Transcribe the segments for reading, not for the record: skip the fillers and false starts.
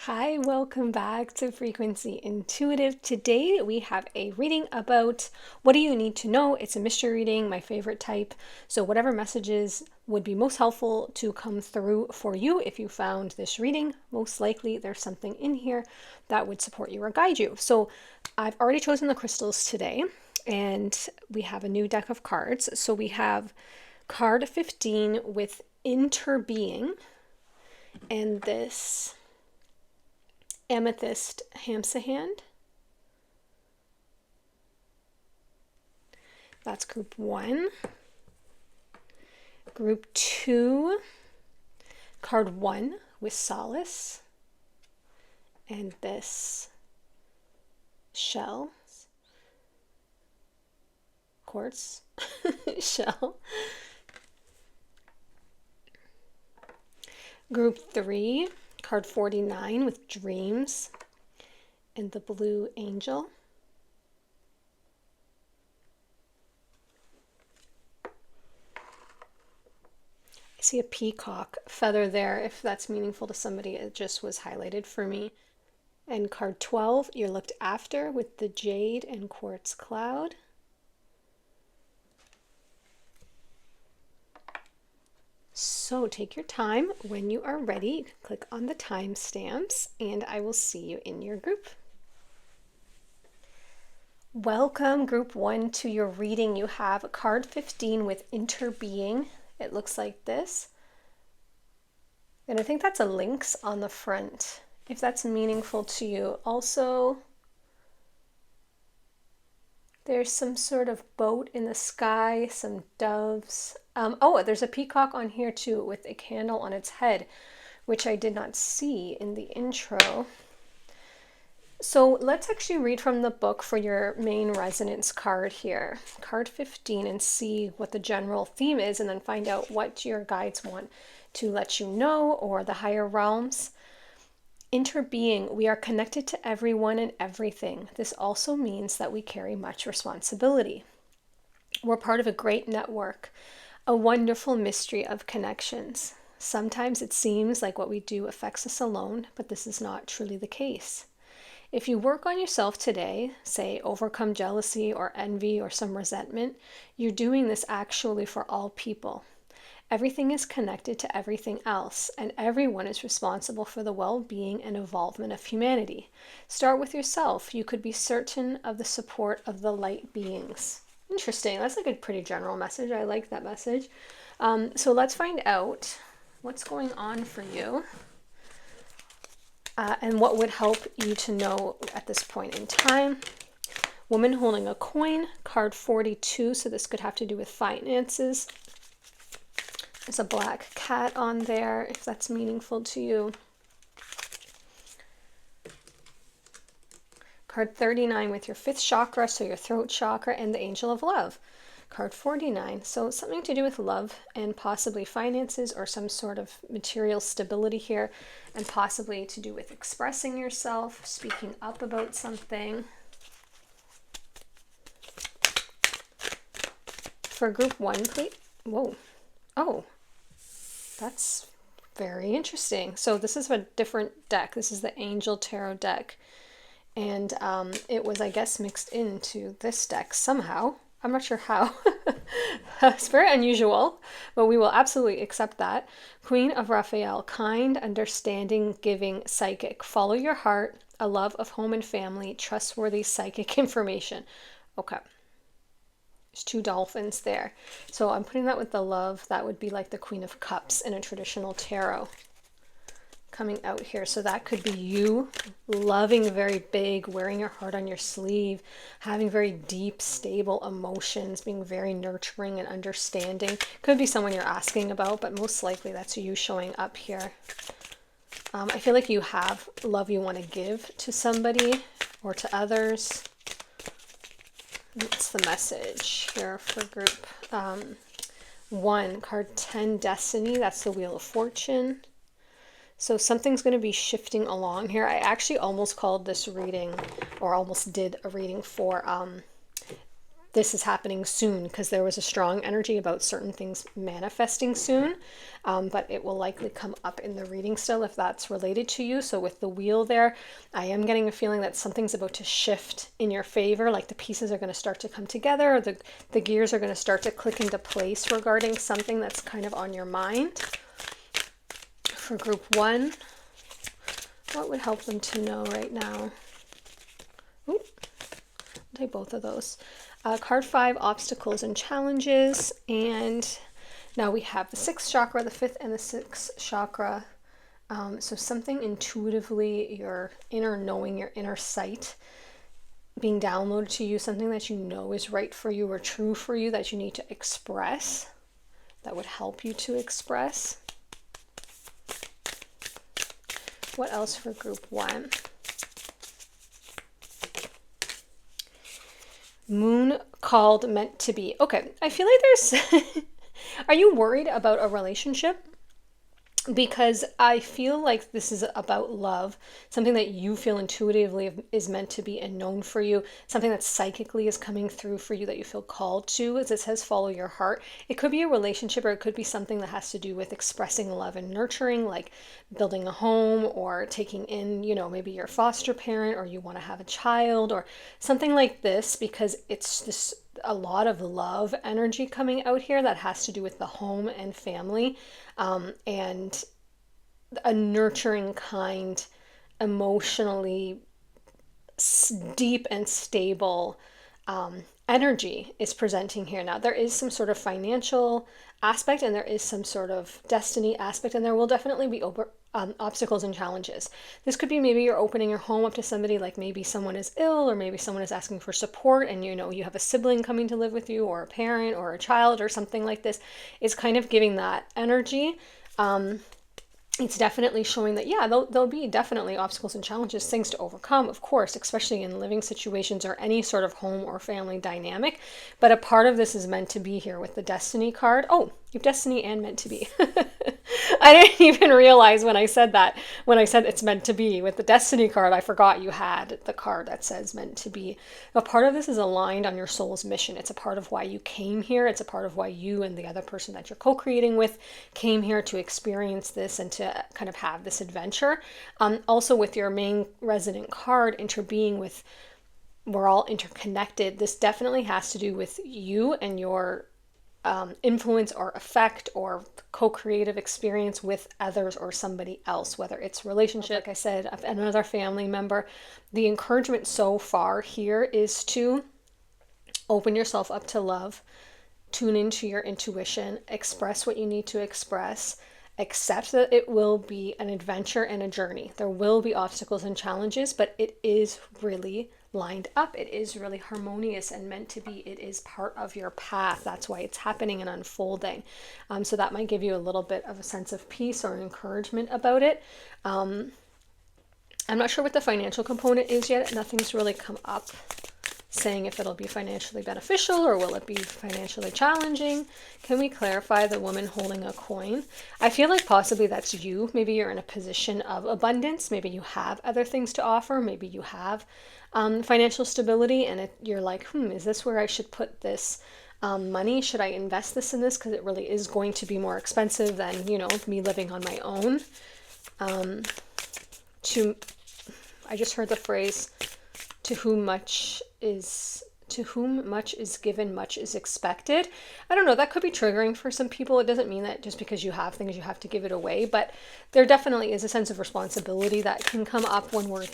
Hi, welcome back to Frequency Intuitive. Today we have a reading about what do you need to know. It's a mystery reading, my favorite type. So whatever messages would be most helpful to come through for you if you found this reading, most likely there's something in here that would support you or guide you. So I've already chosen the crystals today and we have a new deck of cards. So we have card 15 with Interbeing and this amethyst hamsa hand. That's group 1. Group 2, card 1 with Solace and this shell, quartz shell. Group 3, card 49 with Dreams and the blue angel. I see a peacock feather there. If that's meaningful to somebody, it just was highlighted for me. And card 12, you're looked after with the jade and quartz cloud. So take your time. When you are ready, you can click on the timestamps and I will see you in your group. Welcome, group 1, to your reading. You have card 15 with Interbeing. It looks like this. And I think that's a lynx on the front, if that's meaningful to you. Also, there's some sort of boat in the sky, some doves. Oh, there's a peacock on here too with a candle on its head, which I did not see in the intro. So let's actually read from the book for your main resonance card here, card 15, and see what the general theme is, and then find out what your guides want to let you know, or the higher realms. Interbeing, we are connected to everyone and everything. This also means that we carry much responsibility. We're part of a great network, a wonderful mystery of connections. Sometimes it seems like what we do affects us alone, but this is not truly the case. If you work on yourself today, say overcome jealousy or envy or some resentment, you're doing this actually for all people. Everything is connected to everything else, and everyone is responsible for the well-being and evolvement of humanity. Start with yourself. You could be certain of the support of the light beings. Interesting. That's like a pretty general message. I like that message. So let's find out what's going on for you and what would help you to know at this point in time. Woman holding a coin, card 42. So this could have to do with finances. There's a black cat on there, if that's meaningful to you. Card 39 with your 5th chakra, so your throat chakra, and the angel of love. Card 49, so something to do with love and possibly finances or some sort of material stability here, and possibly to do with expressing yourself, speaking up about something. For group 1, please. Whoa. Oh. That's very interesting. So this is a different deck. This is the Angel Tarot deck. And it was, I guess, mixed into this deck somehow. I'm not sure how. It's very unusual, but we will absolutely accept that. Queen of Raphael, kind, understanding, giving, psychic. Follow your heart, a love of home and family, trustworthy psychic information. Okay. There's 2 dolphins there. So I'm putting that with the love. That would be like the Queen of Cups in a traditional tarot coming out here. So that could be you loving very big, wearing your heart on your sleeve, having very deep, stable emotions, being very nurturing and understanding. Could be someone you're asking about, but most likely that's you showing up here. I feel like you have love you want to give to somebody or to others. What's the message here for group 1? Card 10, Destiny. That's the Wheel of Fortune. So something's going to be shifting along here. I actually almost called this reading, or almost did a reading for this is happening soon, because there was a strong energy about certain things manifesting soon, but it will likely come up in the reading still if that's related to you. So with the wheel there, I am getting a feeling that something's about to shift in your favor, like the pieces are going to start to come together, or the gears are going to start to click into place regarding something that's kind of on your mind. For group 1, what would help them to know right now? Ooh, I'll take both of those. Card 5, obstacles and challenges. And now we have the 6th chakra, the 5th and the 6th chakra. So something intuitively, your inner knowing, your inner sight being downloaded to you, something that you know is right for you or true for you that you need to express, that would help you to express. What else for group 1? Moon called meant to be. Okay, I feel like there's... Are you worried about a relationship? Because I feel like this is about love, something that you feel intuitively is meant to be and known for you, something that psychically is coming through for you that you feel called to. As it says, follow your heart. It could be a relationship, or it could be something that has to do with expressing love and nurturing, like building a home or taking in, maybe your foster parent, or you want to have a child or something like this, because it's this a lot of love energy coming out here that has to do with the home and family, and a nurturing, kind, emotionally deep and stable energy is presenting here. Now, there is some sort of financial aspect, and there is some sort of destiny aspect, and there will definitely be obstacles and challenges. This could be maybe you're opening your home up to somebody, like maybe someone is ill, or maybe someone is asking for support, and you have a sibling coming to live with you, or a parent or a child or something like this. It's kind of giving that energy. It's definitely showing that, yeah, there'll be definitely obstacles and challenges, things to overcome, of course, especially in living situations or any sort of home or family dynamic. But a part of this is meant to be here with the Destiny card. Oh, you have Destiny and meant to be. I didn't even realize when I said that, when I said it's meant to be with the Destiny card, I forgot you had the card that says meant to be. A part of this is aligned on your soul's mission. It's a part of why you came here. It's a part of why you and the other person that you're co-creating with came here, to experience this and to kind of have this adventure. Also with your main resident card, interbeing with, we're all interconnected. This definitely has to do with you and your influence or effect or co-creative experience with others or somebody else, whether it's relationship, like I said, another family member. The encouragement so far here is to open yourself up to love, tune into your intuition, express what you need to express, accept that it will be an adventure and a journey. There will be obstacles and challenges, but it is really lined up. It is really harmonious and meant to be. It is part of your path. That's why it's happening and unfolding. So that might give you a little bit of a sense of peace or encouragement about it. I'm not sure what the financial component is yet. Nothing's really come up saying if it'll be financially beneficial or will it be financially challenging. Can we clarify the woman holding a coin? I feel like possibly that's you. Maybe you're in a position of abundance. Maybe you have other things to offer. Maybe you have financial stability, and you're like, is this where I should put this money? Should I invest this in this? Because it really is going to be more expensive than, me living on my own. I just heard the phrase, to whom much is given, much is expected. I don't know, that could be triggering for some people. It doesn't mean that just because you have things, you have to give it away, but there definitely is a sense of responsibility that can come up when we're,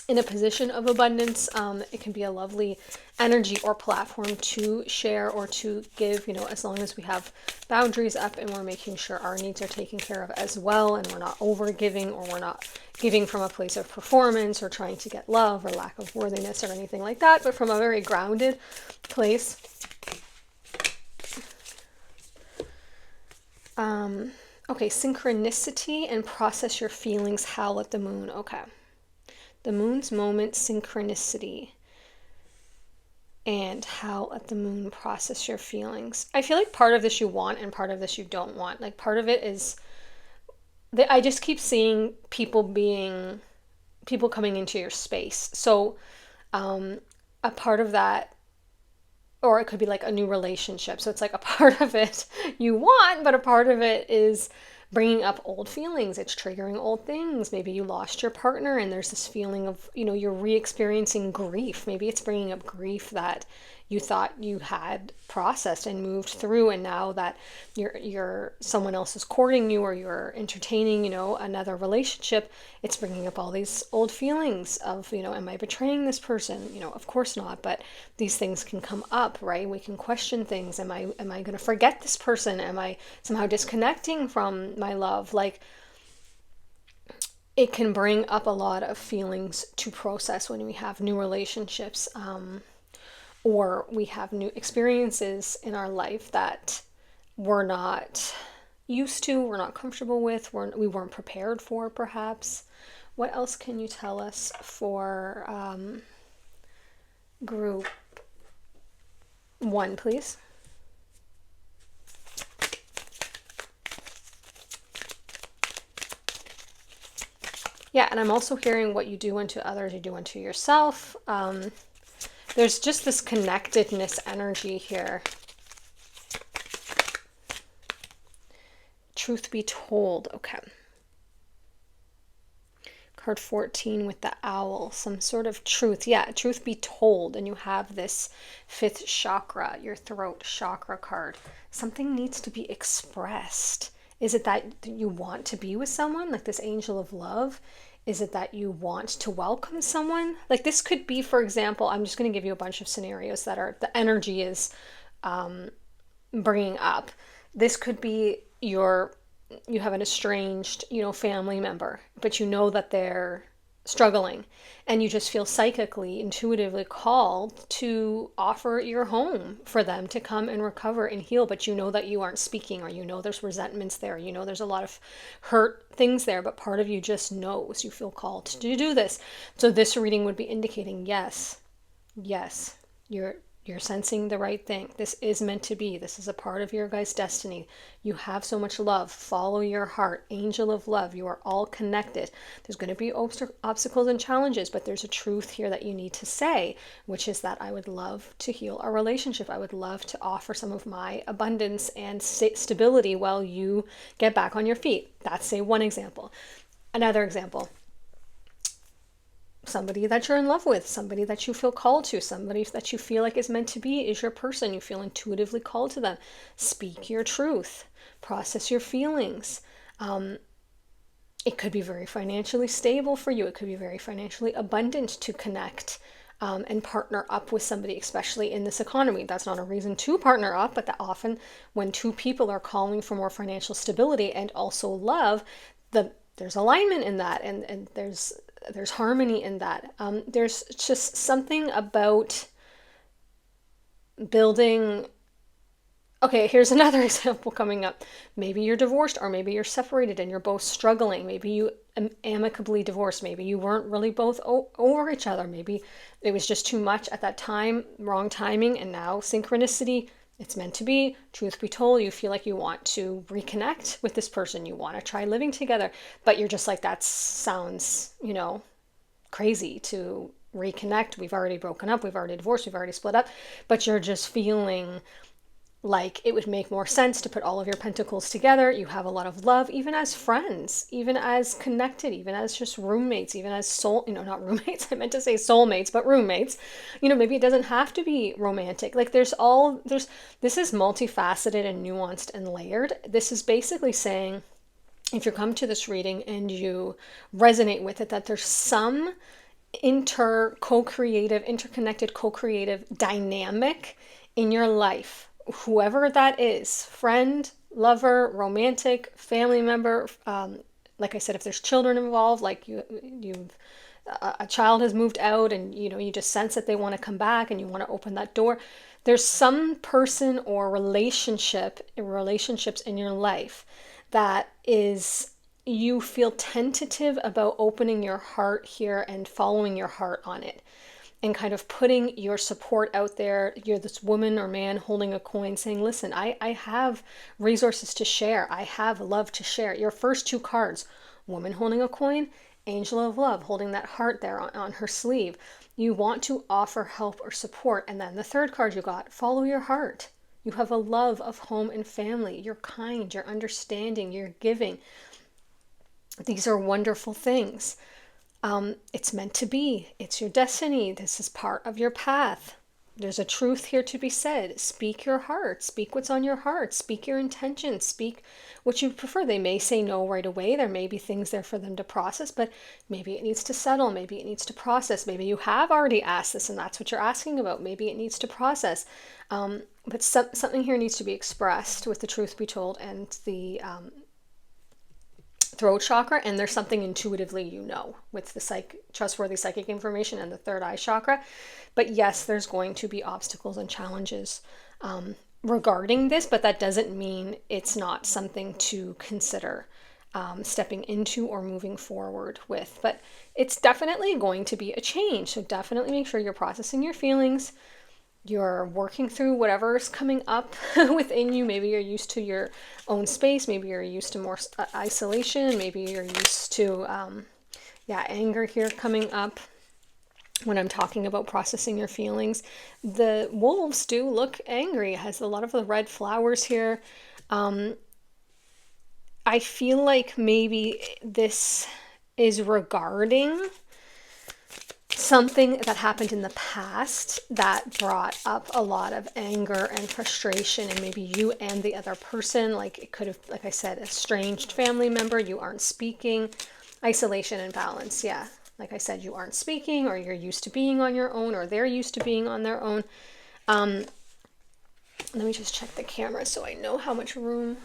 in a position of abundance. It can be a lovely energy or platform to share or to give, as long as we have boundaries up and we're making sure our needs are taken care of as well, and we're not over giving, or we're not giving from a place of performance or trying to get love or lack of worthiness or anything like that, but from a very grounded place. Okay, synchronicity and process your feelings, howl at the moon. Okay. The moon's moment, synchronicity, and howl at the moon, process your feelings. I feel like part of this you want and part of this you don't want. Like part of it is, I just keep seeing people coming into your space. So a part of that or it could be like a new relationship. So it's like a part of it you want, but a part of it is bringing up old feelings. It's triggering old things. Maybe you lost your partner and there's this feeling of, you're re-experiencing grief. Maybe it's bringing up grief that you thought you had processed and moved through, and now that you're someone else is courting you, or you're entertaining, another relationship, it's bringing up all these old feelings of, am I betraying this person? Of course not, but these things can come up, right? We can question things. Am I going to forget this person? Am I somehow disconnecting from my love? Like, it can bring up a lot of feelings to process when we have new relationships. Or we have new experiences in our life that we're not used to, we're not comfortable with, we weren't prepared for, perhaps. What else can you tell us for group 1, please? Yeah, and I'm also hearing what you do unto others, you do unto yourself. There's just this connectedness energy here. Truth be told, okay. Card 14 with the owl, some sort of truth. Yeah, truth be told, and you have this 5th chakra, your throat chakra card. Something needs to be expressed. Is it that you want to be with someone, like this angel of love? Is it that you want to welcome someone? Like, this could be, for example, I'm just going to give you a bunch of scenarios that are, the energy is bringing up. This could be you have an estranged, family member, but you know that they're struggling, and you just feel psychically, intuitively called to offer your home for them to come and recover and heal, but you know that you aren't speaking, or there's resentments there, there's a lot of hurt things there, but part of you just knows, you feel called to do this. So this reading would be indicating, yes, you're sensing the right thing. This is meant to be. This is a part of your guys' destiny. You have so much love. Follow your heart. Angel of love. You are all connected. There's going to be obstacles and challenges, but there's a truth here that you need to say, which is that I would love to heal our relationship. I would love to offer some of my abundance and stability while you get back on your feet. That's, say, one example. Another example. Somebody that you're in love with, somebody that you feel called to, somebody that you feel like is meant to be, is your person. You feel intuitively called to them. Speak your truth. Process your feelings. It could be very financially stable for you. It could be very financially abundant to connect and partner up with somebody, especially in this economy. That's not a reason to partner up, but that often when two people are calling for more financial stability and also love, there's alignment in that, and there's harmony in that. There's just something about building. Okay, here's another example coming up. Maybe you're divorced, or maybe you're separated and you're both struggling. Maybe you amicably divorced. Maybe you weren't really both over each other. Maybe it was just too much at that time, wrong timing, and now synchronicity. It's meant to be. Truth be told, you feel like you want to reconnect with this person. You want to try living together, but you're just like, that sounds, crazy to reconnect. We've already broken up. We've already divorced. We've already split up, but you're just feeling like it would make more sense to put all of your pentacles together. You have a lot of love, even as friends, even as connected, even as just roommates, even as not roommates. I meant to say soulmates, but roommates. Maybe it doesn't have to be romantic. Like this is multifaceted and nuanced and layered. This is basically saying, if you come to this reading and you resonate with it, that there's some interconnected, co-creative dynamic in your life, whoever that is, friend, lover, romantic, family member. Like I said, if there's children involved, like a child has moved out and you just sense that they want to come back and you want to open that door. There's some person or relationships in your life that is, you feel tentative about opening your heart here and following your heart on it, and kind of putting your support out there. You're this woman or man holding a coin saying, listen, I have resources to share. I have love to share. Your first two cards, woman holding a coin Angel of Love, holding that heart there on her sleeve. You want to offer help or support. And then the third card you got, follow your heart. You have a love of home and family. You're kind, you're understanding, you're giving. These are wonderful things. It's meant to be. It's your destiny. This is part of your path. There's a truth here to be said. Speak your heart. Speak what's on your heart. Speak your intentions. Speak what you prefer. They may say no right away. There may be things there for them to process, but maybe it needs to settle. Maybe it needs to process. Maybe you have already asked this and that's what you're asking about. Maybe it needs to process. But something here needs to be expressed with the truth be told and the throat chakra, and there's something intuitively with the trustworthy psychic information and the third eye chakra. But yes, there's going to be obstacles and challenges regarding this, but that doesn't mean it's not something to consider stepping into or moving forward with. But it's definitely going to be a change, so definitely make sure you're processing your feelings. You're working through whatever's coming up within you. Maybe you're used to your own space. Maybe you're used to more isolation. Maybe you're used to, anger here coming up when I'm talking about processing your feelings. The wolves do look angry. It has a lot of the red flowers here. I feel like maybe this is regarding something that happened in the past that brought up a lot of anger and frustration, and maybe you and the other person, like it could have, like I said, estranged family member, you aren't speaking, isolation and balance. Yeah, like I said, you aren't speaking, or you're used to being on your own, or they're used to being on their own. Let me just check the camera so I know how much room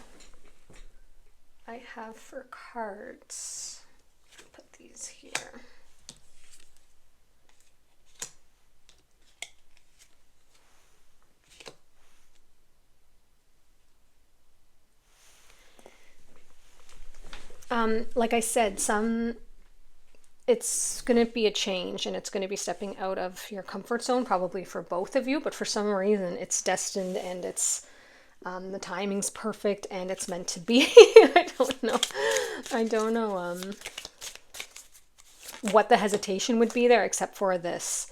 I have for cards. Put these here. Like I said, it's going to be a change, and it's going to be stepping out of your comfort zone, probably for both of you, but for some reason it's destined, and it's the timing's perfect, and it's meant to be. I don't know what the hesitation would be there, except for this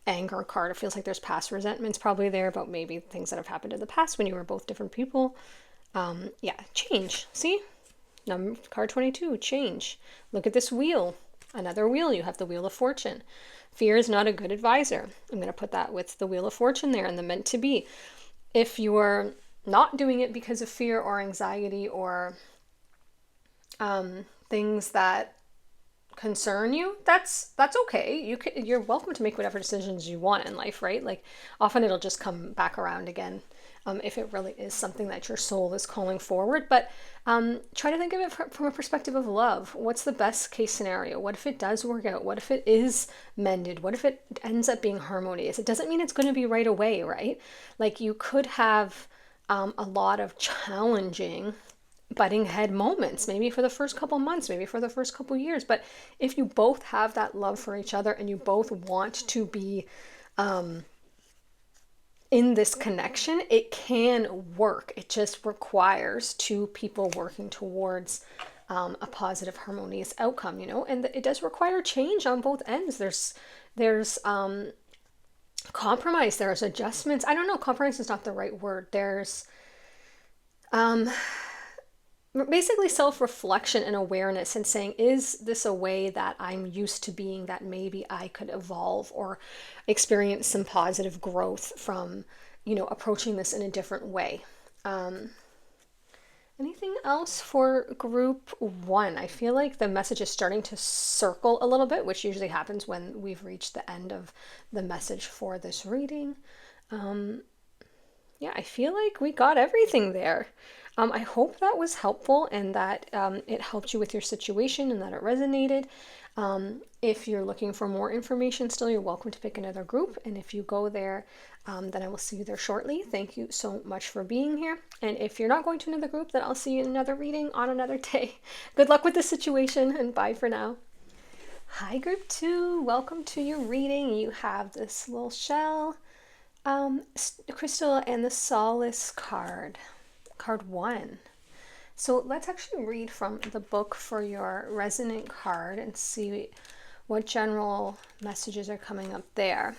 anger card. It feels like there's past resentments probably there about maybe things that have happened in the past when you were both different people. Change. See? Card 22, change. Look at this wheel. Another wheel. You have the Wheel of Fortune. Fear is not a good advisor. I'm going to put that with the Wheel of Fortune there and the meant to be. If you're not doing it because of fear or anxiety or things that concern you, that's okay. You're welcome to make whatever decisions you want in life, right? Like often it'll just come back around again. If it really is something that your soul is calling forward. But try to think of it from a perspective of love. What's the best case scenario? What if it does work out? What if it is mended? What if it ends up being harmonious? It doesn't mean it's going to be right away, right? Like you could have a lot of challenging butting head moments, maybe for the first couple months, maybe for the first couple years. But if you both have that love for each other and you both want to be in this connection, it can work. It just requires two people working towards a positive, harmonious outcome, and it does require change on both ends. There's compromise, there's adjustments. I don't know, compromise is not the right word. There's basically self-reflection and awareness, and saying, is this a way that I'm used to being that maybe I could evolve or experience some positive growth from, approaching this in a different way. Anything else for group 1? I feel like the message is starting to circle a little bit, which usually happens when we've reached the end of the message for this reading. I feel like we got everything there. I hope that was helpful and that it helped you with your situation and that it resonated. If you're looking for more information still, you're welcome to pick another group. And if you go there, then I will see you there shortly. Thank you so much for being here. And if you're not going to another group, then I'll see you in another reading on another day. Good luck with the situation, and bye for now. Hi, group 2. Welcome to your reading. You have this little shell crystal and the Solace card. Card 1. So let's actually read from the book for your resonant card and see what general messages are coming up there.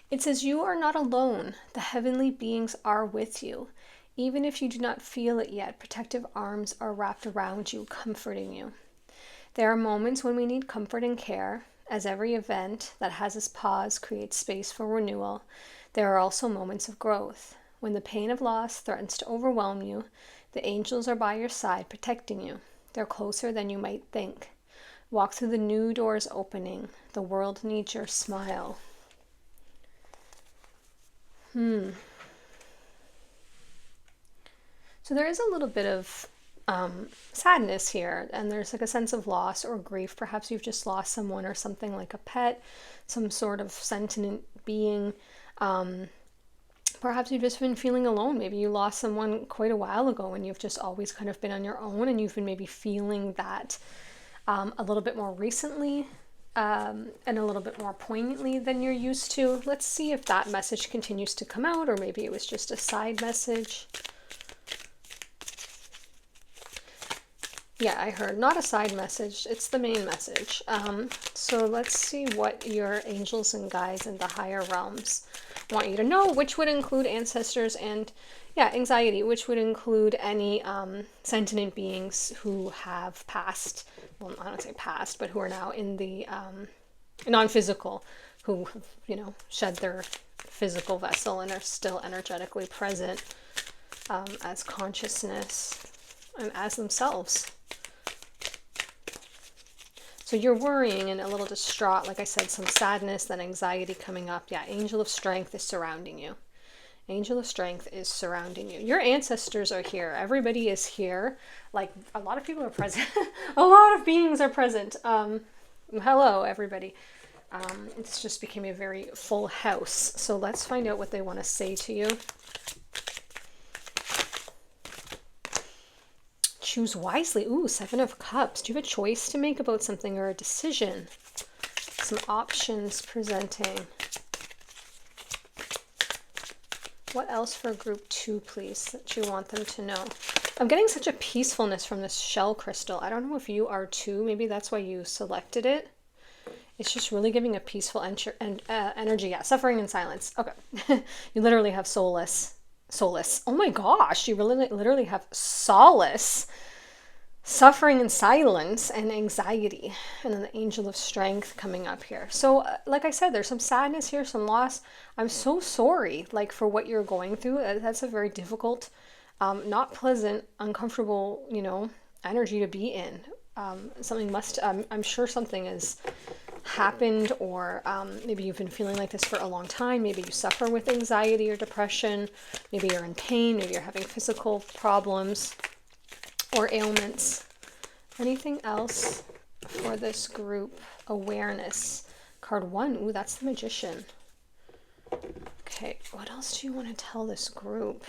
It says, you are not alone. The heavenly beings are with you. Even if you do not feel it yet, protective arms are wrapped around you, comforting you. There are moments when we need comfort and care. As every event that has us pause creates space for renewal, there are also moments of growth. When the pain of loss threatens to overwhelm you, the angels are by your side, protecting you. They're closer than you might think. Walk through the new doors opening. The world needs your smile. So there is a little bit of sadness here, and there's like a sense of loss or grief. Perhaps you've just lost someone or something, like a pet, some sort of sentient being. Perhaps you've just been feeling alone. Maybe you lost someone quite a while ago and you've just always kind of been on your own, and you've been maybe feeling that a little bit more recently and a little bit more poignantly than you're used to. Let's see if that message continues to come out, or maybe it was just a side message. Yeah, I heard not a side message, it's the main message. So let's see what your angels and guides in the higher realms want you to know, which would include ancestors and, anxiety, which would include any sentient beings who have passed. Well, I don't say past, but who are now in the non-physical, who have, shed their physical vessel and are still energetically present as consciousness and as themselves. So you're worrying and a little distraught, like I said, some sadness, then anxiety coming up. Yeah, angel of strength is surrounding you. Angel of strength is surrounding you. Your ancestors are here. Everybody is here. Like, a lot of people are present. A lot of beings are present. Hello, everybody. It's just became a very full house. So let's find out what they want to say to you. Choose wisely. Ooh, 7 of Cups. Do you have a choice to make about something or a decision? Some options presenting. What else for group 2, please, that you want them to know? I'm getting such a peacefulness from this shell crystal. I don't know if you are too. Maybe that's why you selected it. It's just really giving a peaceful energy. Yeah, suffering and silence. Okay. You literally have solace. Oh my gosh, you really literally have solace, suffering and silence, and anxiety, and then the angel of strength coming up here. So like I said, there's some sadness here, some loss. I'm so sorry, like, for what you're going through. That's a very difficult, not pleasant, uncomfortable, energy to be in. Something I'm sure something has happened, or maybe you've been feeling like this for a long time. Maybe you suffer with anxiety or depression. Maybe you're in pain. Maybe you're having physical problems or ailments. Anything else for this group? Awareness. Card 1. Ooh, that's the Magician. Okay, what else do you want to tell this group?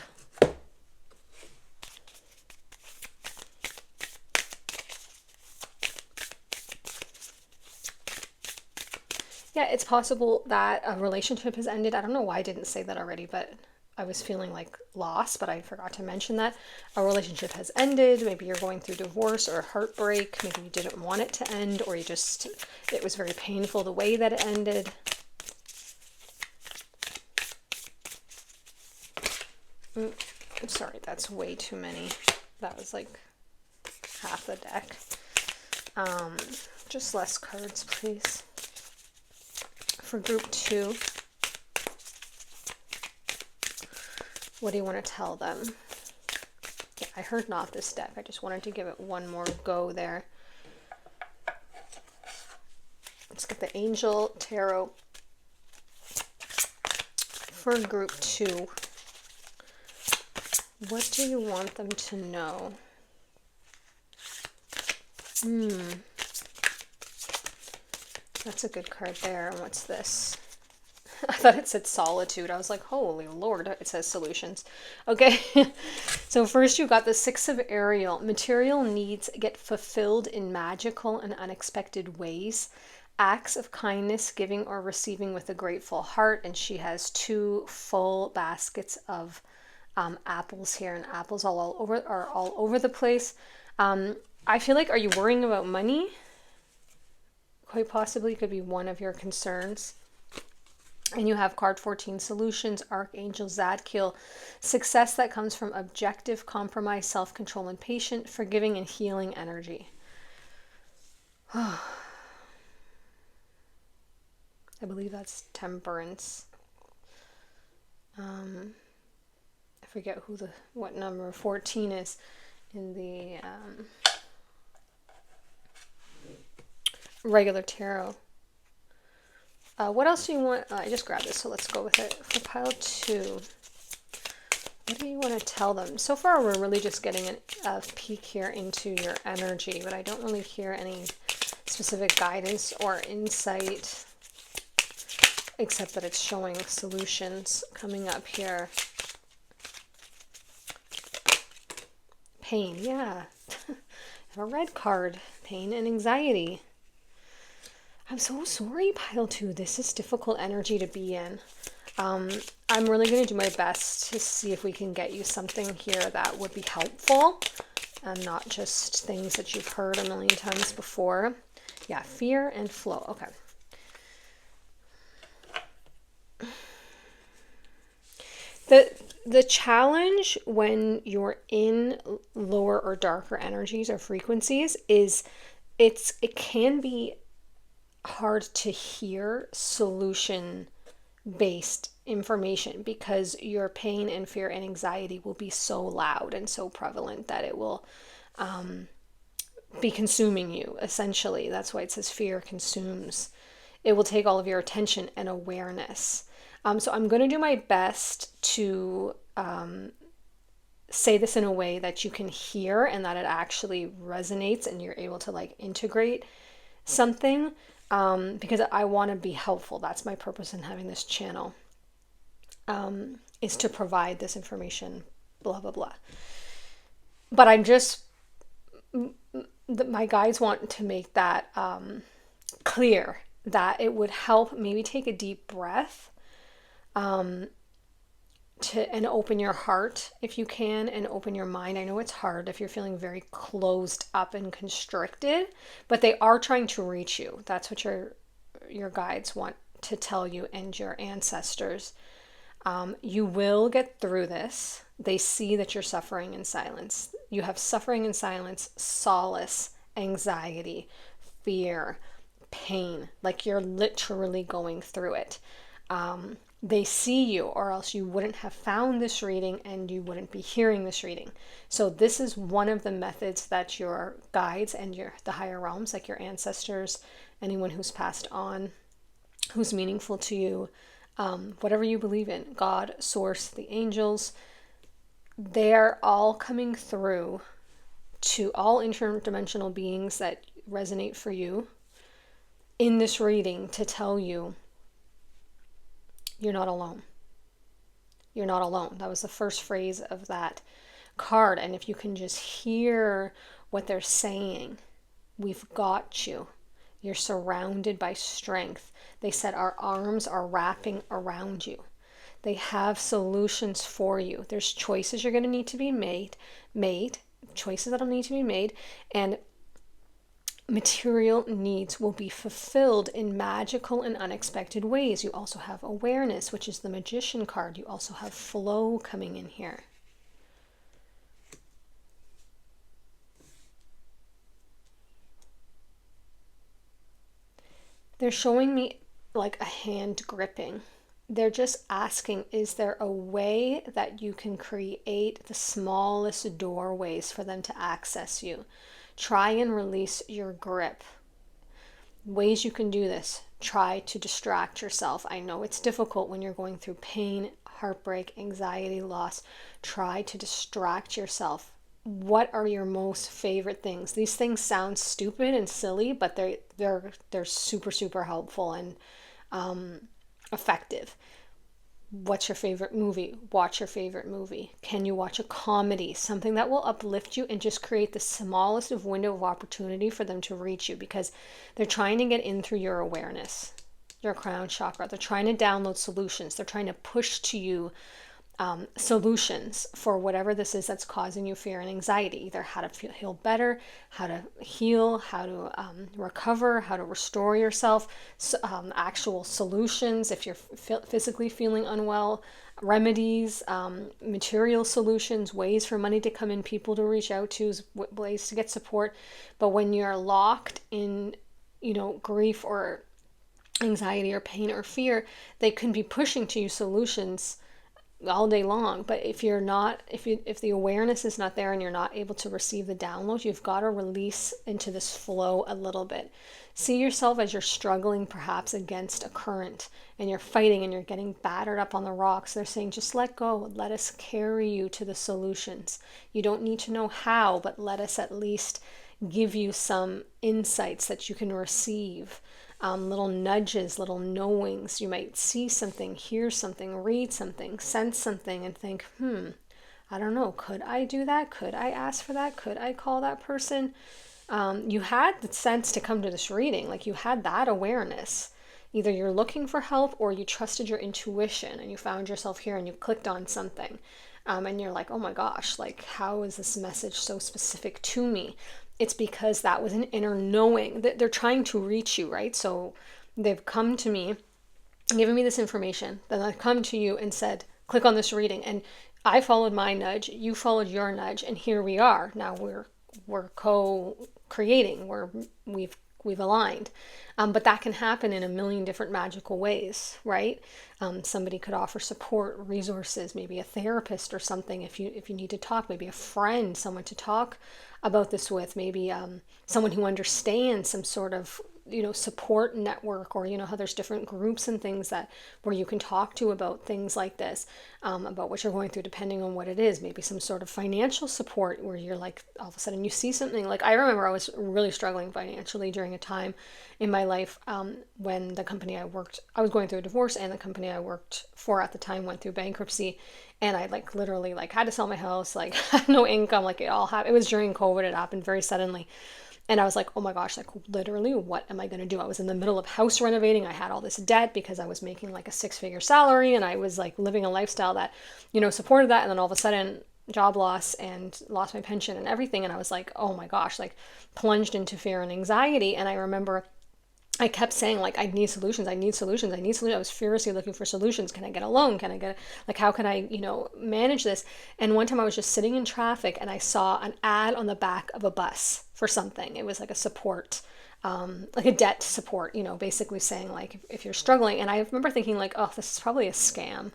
Yeah, it's possible that a relationship has ended. I don't know why I didn't say that already, but I was feeling like loss, but I forgot to mention that. A relationship has ended. Maybe you're going through divorce or heartbreak. Maybe you didn't want it to end, or it was very painful the way that it ended. I'm sorry, that's way too many. That was like half the deck. Just less cards, please. For group 2, what do you want to tell them? Yeah, I heard not this deck. I just wanted to give it one more go there. Let's get the Angel Tarot for group 2. What do you want them to know? That's a good card there. And what's this? I thought it said solitude. I was like, holy Lord, it says solutions. Okay. So first you got the 6 of Ariel. Material needs get fulfilled in magical and unexpected ways. Acts of kindness, giving or receiving with a grateful heart. And she has 2 full baskets of apples here, and apples are all over the place. I feel like, are you worrying about money? Quite possibly could be one of your concerns. And you have card 14, solutions, Archangel Zadkiel, success that comes from objective, compromise, self-control, and patient, forgiving and healing energy. I believe that's temperance. I forget what number 14 is in the regular tarot. What else do you want? I just grabbed this, so let's go with it. For pile 2, what do you want to tell them? So far, we're really just getting a peek here into your energy, but I don't really hear any specific guidance or insight, except that it's showing solutions coming up here. Pain, yeah. A red card, pain and anxiety. I'm so sorry, pile 2. This is difficult energy to be in. I'm really going to do my best to see if we can get you something here that would be helpful and not just things that you've heard a million times before. Yeah, fear and flow. Okay. The challenge when you're in lower or darker energies or frequencies is it can be hard to hear solution-based information because your pain and fear and anxiety will be so loud and so prevalent that it will be consuming you, essentially. That's why it says fear consumes. It will take all of your attention and awareness. So I'm going to do my best to say this in a way that you can hear and that it actually resonates and you're able to like integrate something, because I want to be helpful. That's my purpose in having this channel, is to provide this information, blah, blah, blah. But my guides want to make that clear, that it would help maybe take a deep breath, and open your heart if you can, and open your mind. I know it's hard if you're feeling very closed up and constricted, but they are trying to reach you. That's what your guides want to tell you, and your ancestors. You will get through this. They see that you're suffering in silence. You have suffering in silence, solace, anxiety, fear, pain, like you're literally going through it. They see you, or else you wouldn't have found this reading and you wouldn't be hearing this reading. So this is one of the methods that your guides and the higher realms, like your ancestors, anyone who's passed on, who's meaningful to you, whatever you believe in, God, source, the angels, they're all coming through to all interdimensional beings that resonate for you in this reading to tell you you're not alone. You're not alone. That was the first phrase of that card. And if you can just hear what they're saying, we've got you. You're surrounded by strength. They said our arms are wrapping around you. They have solutions for you. There's choices you're going to need to be made, choices that'll need to be made, and material needs will be fulfilled in magical and unexpected ways. You also have awareness, which is the Magician card. You also have flow coming in here. They're showing me like a hand gripping. They're just asking, is there a way that you can create the smallest doorways for them to access you? Try and release your grip. Ways you can do this: try to distract yourself. I know it's difficult when you're going through pain, heartbreak, anxiety, loss. Try to distract yourself. What are your most favorite things? These things sound stupid and silly, but they're super, super helpful and effective. What's your favorite movie? Watch your favorite movie. Can you watch a comedy? Something that will uplift you and just create the smallest of window of opportunity for them to reach you, because they're trying to get in through your awareness, your crown chakra. They're trying to download solutions. They're trying to push to you solutions for whatever this is that's causing you fear and anxiety, either how to heal better, how to heal, how to recover, how to restore yourself, actual solutions if you're physically feeling unwell, remedies, material solutions, ways for money to come in, people to reach out to, ways to get support. But when you're locked in, grief or anxiety or pain or fear, they can be pushing to you solutions all day long. But if the awareness is not there and you're not able to receive the download, you've got to release into this flow a little bit. See yourself as you're struggling perhaps against a current and you're fighting and you're getting battered up on the rocks. They're saying, just let go. Let us carry you to the solutions. You don't need to know how, but let us at least give you some insights that you can receive. Little nudges, little knowings. You might see something, hear something, read something, sense something, and think, I don't know, could I do that? Could I ask for that? Could I call that person? You had the sense to come to this reading, like you had that awareness. Either you're looking for help or you trusted your intuition and you found yourself here and you clicked on something. And you're like, oh my gosh, like how is this message so specific to me? It's because that was an inner knowing that they're trying to reach you, right? So they've come to me, given me this information, then I've come to you and said, click on this reading. And I followed my nudge, you followed your nudge, and here we are. Now we're co-creating, we've aligned. But that can happen in a million different magical ways, right? Somebody could offer support, resources, maybe a therapist or something if you need to talk, maybe a friend, someone to talk about this with, maybe someone who understands some sort of support network, or how there's different groups and things that where you can talk to about things like this, about what you're going through, depending on what it is. Maybe some sort of financial support where you're like, all of a sudden you see something. Like I remember I was really struggling financially during a time in my life when the company I was going through a divorce, and the company I worked for at the time went through bankruptcy. And I literally had to sell my house, had no income, it all happened. It was during COVID, it happened very suddenly. And I was like, oh my gosh, literally, what am I going to do? I was in the middle of house renovating. I had all this debt because I was making a 6-figure salary, and I was living a lifestyle that, supported that. And then all of a sudden, job loss and lost my pension and everything. And I was like, oh my gosh, plunged into fear and anxiety. And I remember I kept saying I need solutions. I was furiously looking for solutions. Can I get a loan? Can I get how can I, manage this? And one time I was just sitting in traffic and I saw an ad on the back of a bus for something. It was a support, a debt support, basically saying if you're struggling. And I remember thinking oh, this is probably a scam.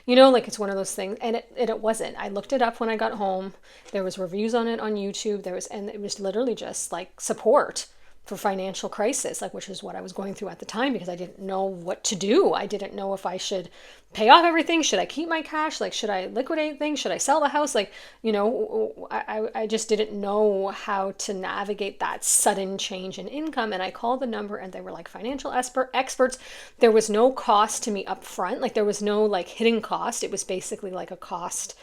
It's one of those things. And it wasn't. I looked it up when I got home. There was reviews on it on YouTube. And it was literally just support for financial crisis, like, which is what I was going through at the time, because I didn't know what to do. I didn't know if I should pay off everything. Should I keep my cash? Like, should I liquidate things? Should I sell the house? Like, I just didn't know how to navigate that sudden change in income. And I called the number and they were like financial experts. There was no cost to me up front. Like, there was no like hidden cost. It was basically like a cost.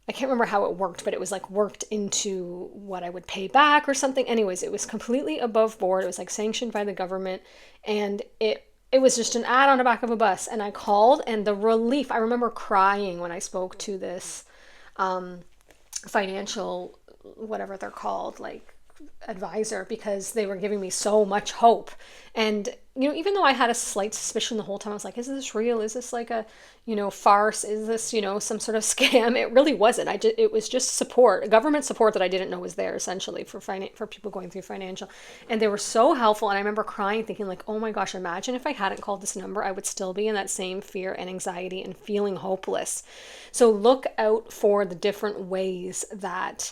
I can't remember how it worked, but it was like worked into what I would pay back or something. Anyways, it was completely above board. It was like sanctioned by the government, and it was just an ad on the back of a bus. And I called, and the relief, I remember crying when I spoke to this financial, whatever they're called, like advisor, because they were giving me so much hope. And even though I had a slight suspicion the whole time, I was like, is this real? Is this like a farce? Is this some sort of scam? It really wasn't. It was just support, government support that I didn't know was there, essentially, for people going through financial. And they were so helpful. And I remember crying, thinking oh my gosh, imagine if I hadn't called this number, I would still be in that same fear and anxiety and feeling hopeless. So look out for the different ways that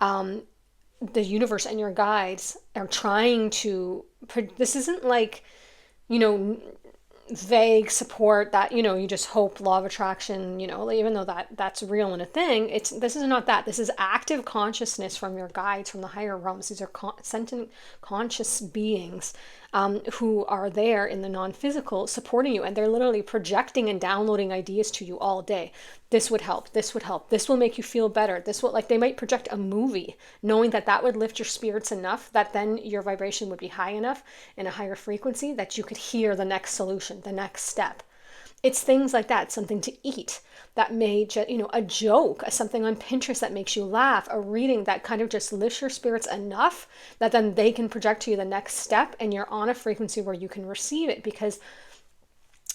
the universe and your guides are trying to. This isn't like, vague support that, you just hope, law of attraction, even though that's real and a thing. This is not that. This is active consciousness from your guides, from the higher realms. These are sentient conscious beings who are there in the non-physical supporting you, and they're literally projecting and downloading ideas to you all day. This would help. This would help. This will make you feel better. This will, they might project a movie, knowing that would lift your spirits enough that then your vibration would be high enough in a higher frequency that you could hear the next solution, the next step. It's things like that, something to eat that may just, a joke, something on Pinterest that makes you laugh, a reading that kind of just lifts your spirits enough that then they can project to you the next step and you're on a frequency where you can receive it, because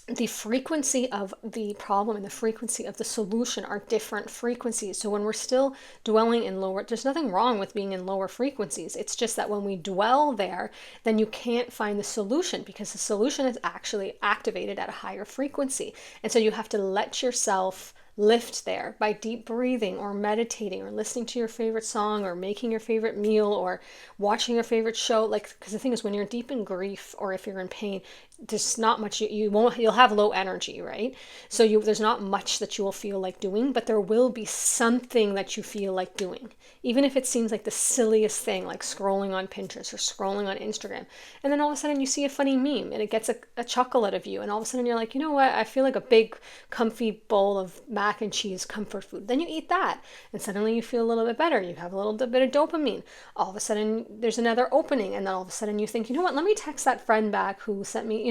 the frequency of the problem and the frequency of the solution are different frequencies. So when we're still dwelling in lower, there's nothing wrong with being in lower frequencies. It's just that when we dwell there, then you can't find the solution, because the solution is actually activated at a higher frequency. And so you have to let yourself lift there by deep breathing or meditating or listening to your favorite song or making your favorite meal or watching your favorite show. Like, because the thing is, when you're deep in grief or if you're in pain, there's not much, you'll have low energy, right? So there's not much that you will feel like doing, but there will be something that you feel like doing, even if it seems like the silliest thing, like scrolling on Pinterest or scrolling on Instagram. And then all of a sudden you see a funny meme and it gets a chuckle out of you, and all of a sudden you're like, you know what, I feel like a big comfy bowl of mac and cheese comfort food. Then you eat that and suddenly you feel a little bit better. You have a little bit of dopamine. All of a sudden there's another opening, and then all of a sudden you think, you know what, let me text that friend back who sent me,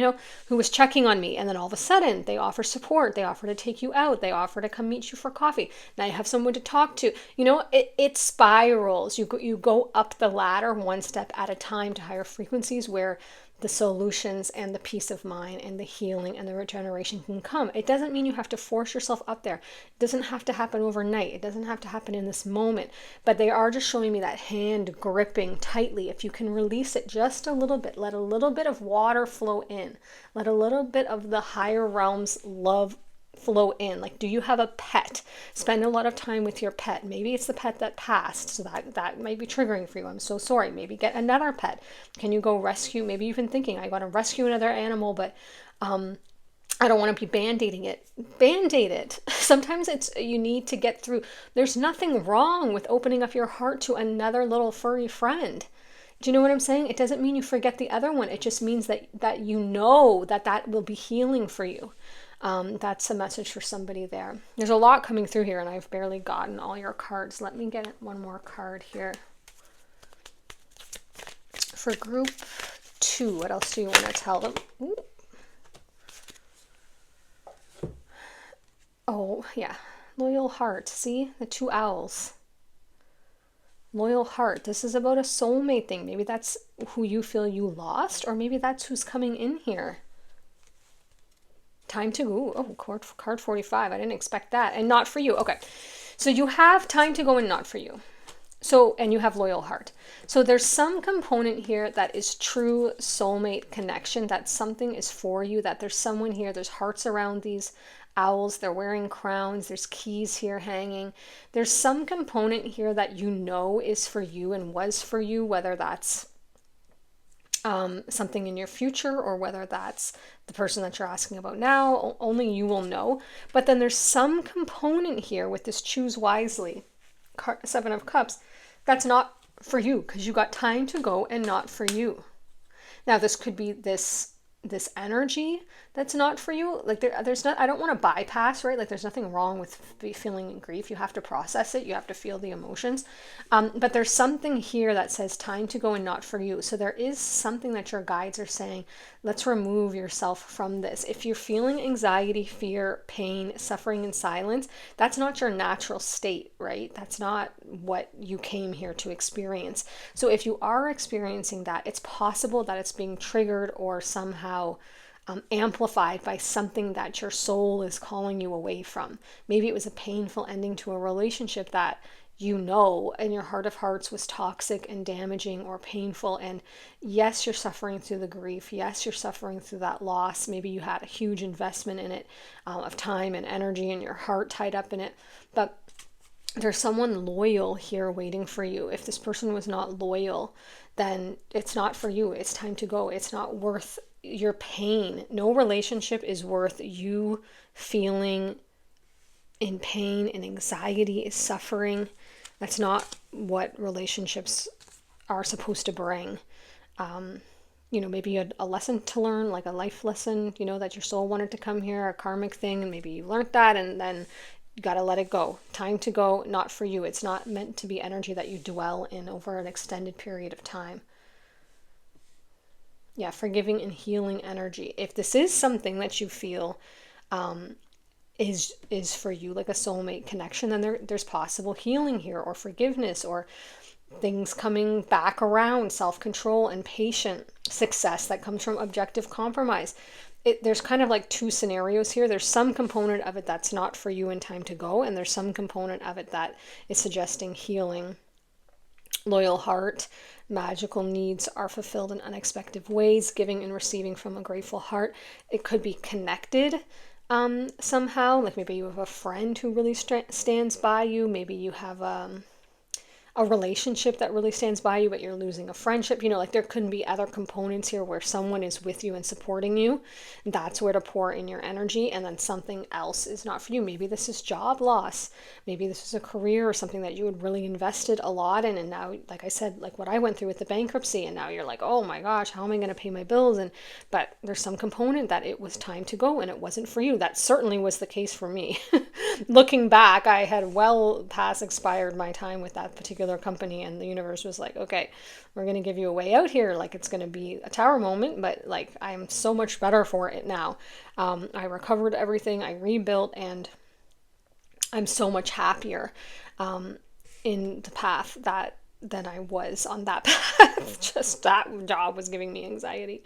who was checking on me. And then all of a sudden they offer support, they offer to take you out, they offer to come meet you for coffee. Now you have someone to talk to. It spirals. You go up the ladder one step at a time to higher frequencies where the solutions and the peace of mind and the healing and the regeneration can come. It doesn't mean you have to force yourself up there. It doesn't have to happen overnight. It doesn't have to happen in this moment. But they are just showing me that hand gripping tightly. If you can release it just a little bit, let a little bit of water flow in. Let a little bit of the higher realms love flow in. Like, do you have a pet? Spend a lot of time with your pet. Maybe it's the pet that passed, so that might be triggering for you. I'm so sorry. Maybe get another pet. Can you go rescue? Maybe you've been thinking, I got to rescue another animal, but I don't want to be band-aiding it. Band-aid it. Sometimes you need to get through. There's nothing wrong with opening up your heart to another little furry friend. Do you know what I'm saying? It doesn't mean you forget the other one. It just means that that will be healing for you. That's a message for somebody there. There's a lot coming through here, and I've barely gotten all your cards. Let me get one more card here. For group 2, what else do you want to tell them? Ooh. Oh, yeah. Loyal heart. See? The 2 owls. Loyal heart. This is about a soulmate thing. Maybe that's who you feel you lost, or maybe that's who's coming in here. Time to go. Oh, card 45. I didn't expect that. And not for you. Okay. So you have time to go and not for you. So, and you have loyal heart. So there's some component here that is true soulmate connection, that something is for you, that there's someone here, there's hearts around these owls, they're wearing crowns, there's keys here hanging. There's some component here that is for you and was for you, whether that's something in your future or whether that's the person that you're asking about now. Only you will know. But then there's some component here with this choose wisely, 7 of Cups, that's not for you, because you got time to go and not for you. Now this could be this energy that's not for you. Like there's not, I don't want to bypass, right? Like there's nothing wrong with feeling grief. You have to process it. You have to feel the emotions. But there's something here that says time to go and not for you. So there is something that your guides are saying, let's remove yourself from this. If you're feeling anxiety, fear, pain, suffering in silence, that's not your natural state, right? That's not what you came here to experience. So if you are experiencing that, it's possible that it's being triggered or somehow amplified by something that your soul is calling you away from. Maybe it was a painful ending to a relationship that in your heart of hearts was toxic and damaging or painful. And yes, you're suffering through the grief. Yes, you're suffering through that loss. Maybe you had a huge investment in it, of time and energy and your heart tied up in it. But there's someone loyal here waiting for you. If this person was not loyal, then it's not for you. It's time to go. It's not worth your pain. No relationship is worth you feeling in pain and anxiety, is suffering. That's not what relationships are supposed to bring. Maybe you had a lesson to learn, like a life lesson, that your soul wanted to come here, a karmic thing, and maybe you learned that, and then you got to let it go. Time to go, not for you. It's not meant to be energy that you dwell in over an extended period of time. Yeah, forgiving and healing energy. If this is something that you feel is for you, like a soulmate connection, then there's possible healing here, or forgiveness, or things coming back around, self-control and patient success that comes from objective compromise. There's kind of like two scenarios here. There's some component of it that's not for you in time to go, and there's some component of it that is suggesting healing, loyal heart, magical needs are fulfilled in unexpected ways, giving and receiving from a grateful heart. It could be connected somehow, like maybe you have a friend who really stands by you. Maybe you have a relationship that really stands by you, but you're losing a friendship. Like there couldn't be other components here where someone is with you and supporting you. That's where to pour in your energy. And then something else is not for you. Maybe this is job loss. Maybe this is a career or something that you had really invested a lot in. And now, like I said, like what I went through with the bankruptcy, and now you're like, oh my gosh, how am I going to pay my bills? But there's some component that it was time to go and it wasn't for you. That certainly was the case for me. Looking back, I had well past expired my time with that particular company, and the universe was like, okay, we're going to give you a way out here. Like it's going to be a tower moment, but like I'm so much better for it now. I recovered everything, I rebuilt, and I'm so much happier in the path than I was on that path. Just that job was giving me anxiety.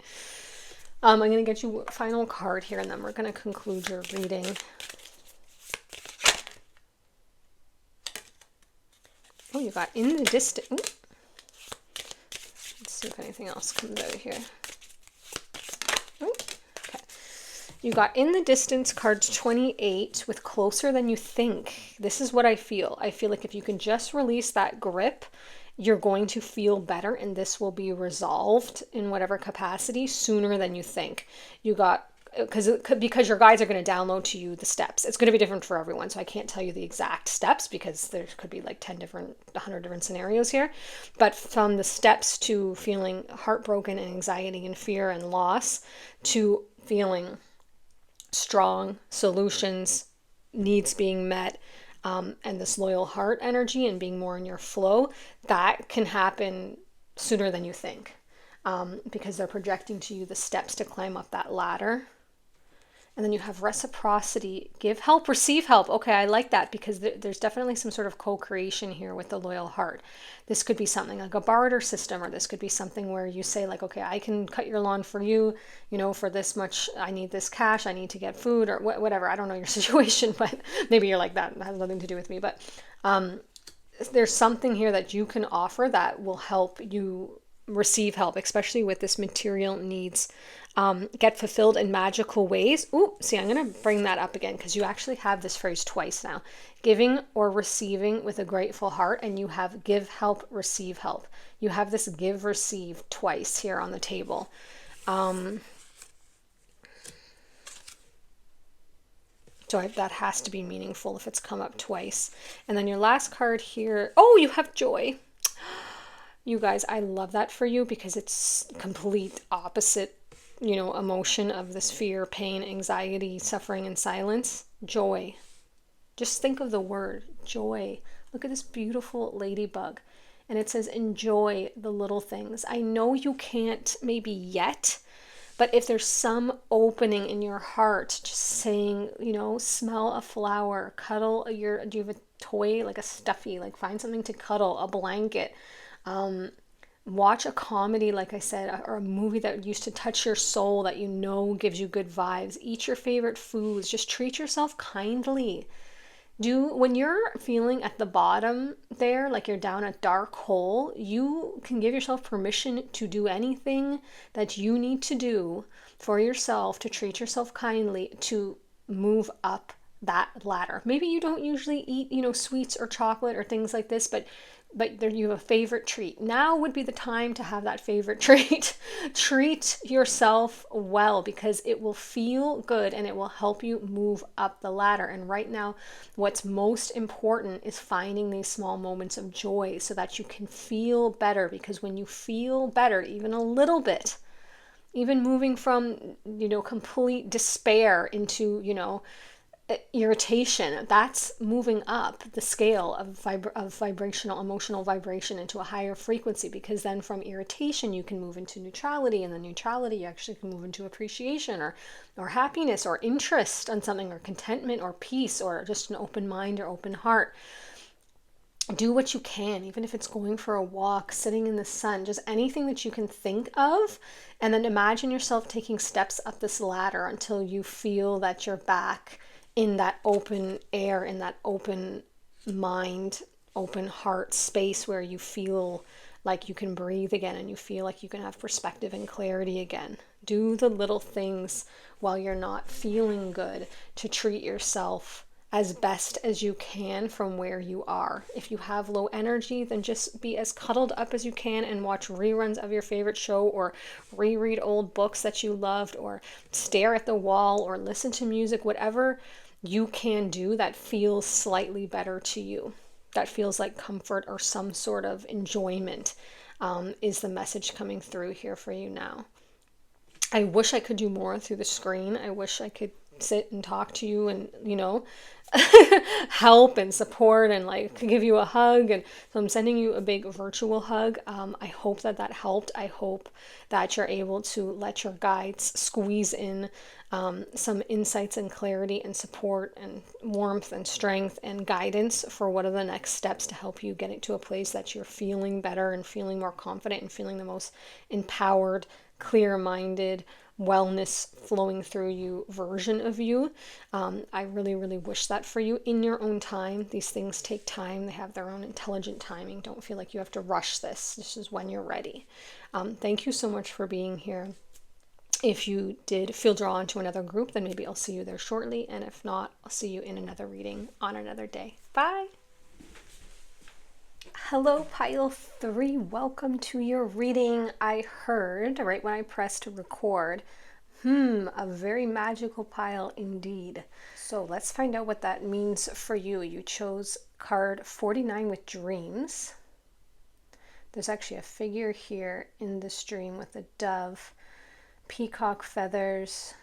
I'm going to get you a final card here, and then we're going to conclude your reading. Oh, you got in the distance. Let's see if anything else comes out here. Oh, okay. You got in the distance, cards 28, with closer than you think. This is what I feel. I feel like if you can just release that grip, you're going to feel better, and this will be resolved in whatever capacity sooner than you think. You got because your guides are going to download to you the steps. It's going to be different for everyone, so I can't tell you the exact steps because there could be like 100 different scenarios here. But from the steps to feeling heartbroken and anxiety and fear and loss, to feeling strong, solutions, needs being met, and this loyal heart energy and being more in your flow, that can happen sooner than you think, because they're projecting to you the steps to climb up that ladder. And then you have reciprocity, give help, receive help. Okay, I like that because there's definitely some sort of co-creation here with the loyal heart. This could be something like a barter system, or this could be something where you say like, okay, I can cut your lawn for you, for this much, I need this cash, I need to get food, or whatever. I don't know your situation, but maybe you're like that. It has nothing to do with me. But there's something here that you can offer that will help you receive help, especially with this material needs get fulfilled in magical ways. Ooh, see, I'm going to bring that up again because you actually have this phrase twice now. Giving or receiving with a grateful heart, and you have give help, receive help. You have this give, receive twice here on the table. So that has to be meaningful if it's come up twice. And then your last card here, oh, you have joy. You guys, I love that for you because it's complete opposite, emotion of this fear, pain, anxiety, suffering, and silence. Joy. Just think of the word joy. Look at this beautiful ladybug. And it says, enjoy the little things. I know you can't maybe yet, but if there's some opening in your heart, just saying, smell a flower, cuddle do you have a toy, like a stuffy, like find something to cuddle, a blanket, watch a comedy, like I said, or a movie that used to touch your soul that gives you good vibes. Eat your favorite foods. Just treat yourself kindly. When you're feeling at the bottom there, like you're down a dark hole, you can give yourself permission to do anything that you need to do for yourself, to treat yourself kindly, to move up that ladder. Maybe you don't usually eat, sweets or chocolate or things like this, but there you have a favorite treat. Now would be the time to have that favorite treat. Treat yourself well because it will feel good and it will help you move up the ladder. And right now, what's most important is finding these small moments of joy so that you can feel better, because when you feel better, even a little bit, even moving from, complete despair into, irritation, that's moving up the scale of vibrational, emotional vibration into a higher frequency, because then from irritation you can move into neutrality, and then neutrality you actually can move into appreciation or happiness or interest on something, or contentment or peace, or just an open mind or open heart. Do what you can, even if it's going for a walk, sitting in the sun, just anything that you can think of. And then imagine yourself taking steps up this ladder until you feel that you're back in that open air, in that open mind, open heart space where you feel like you can breathe again, and you feel like you can have perspective and clarity again. Do the little things while you're not feeling good to treat yourself as best as you can from where you are. If you have low energy, then just be as cuddled up as you can and watch reruns of your favorite show, or reread old books that you loved, or stare at the wall, or listen to music, whatever you can do that feels slightly better to you, that feels like comfort or some sort of enjoyment, is the message coming through here for you now. I wish I could do more through the screen. I wish I could sit and talk to you and, help and support and like give you a hug. And so I'm sending you a big virtual hug. I hope that helped. I hope that you're able to let your guides squeeze in some insights and clarity and support and warmth and strength and guidance for what are the next steps to help you get it to a place that you're feeling better and feeling more confident and feeling the most empowered, clear-minded, wellness flowing through you version of you. I really, really wish that for you in your own time. These things take time. They have their own intelligent timing. Don't feel like you have to rush this. This is when you're ready. Thank you so much for being here. If you did feel drawn to another group, then maybe I'll see you there shortly. And if not, I'll see you in another reading on another day. Bye. Hello, Pile 3. Welcome to your reading. I heard right when I pressed record, a very magical pile indeed. So let's find out what that means for you. You chose card 49 with dreams. There's actually a figure here in this dream with a dove, peacock feathers,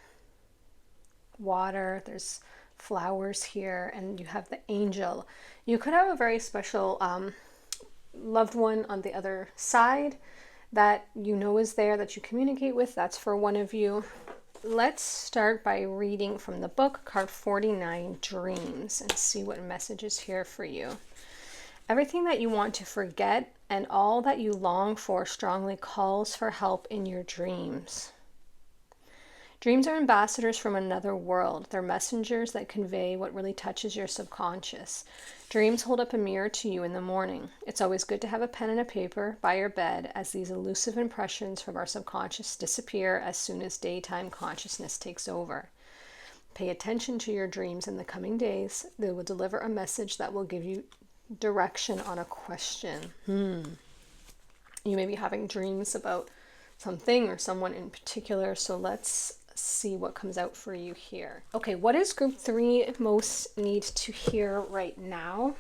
water. There's flowers here, and you have the angel. You could have a very special loved one on the other side that you know is there, that you communicate with. That's for one of you. Let's start by reading from the book, card 49, Dreams, and see what message is here for you. Everything that you want to forget and all that you long for strongly calls for help in your dreams. Dreams are ambassadors from another world. They're messengers that convey what really touches your subconscious. Dreams hold up a mirror to you in the morning. It's always good to have a pen and a paper by your bed, as these elusive impressions from our subconscious disappear as soon as daytime consciousness takes over. Pay attention to your dreams in the coming days. They will deliver a message that will give you direction on a question. You may be having dreams about something or someone in particular, so let's see what comes out for you here. Okay, what does group 3 most need to hear right now?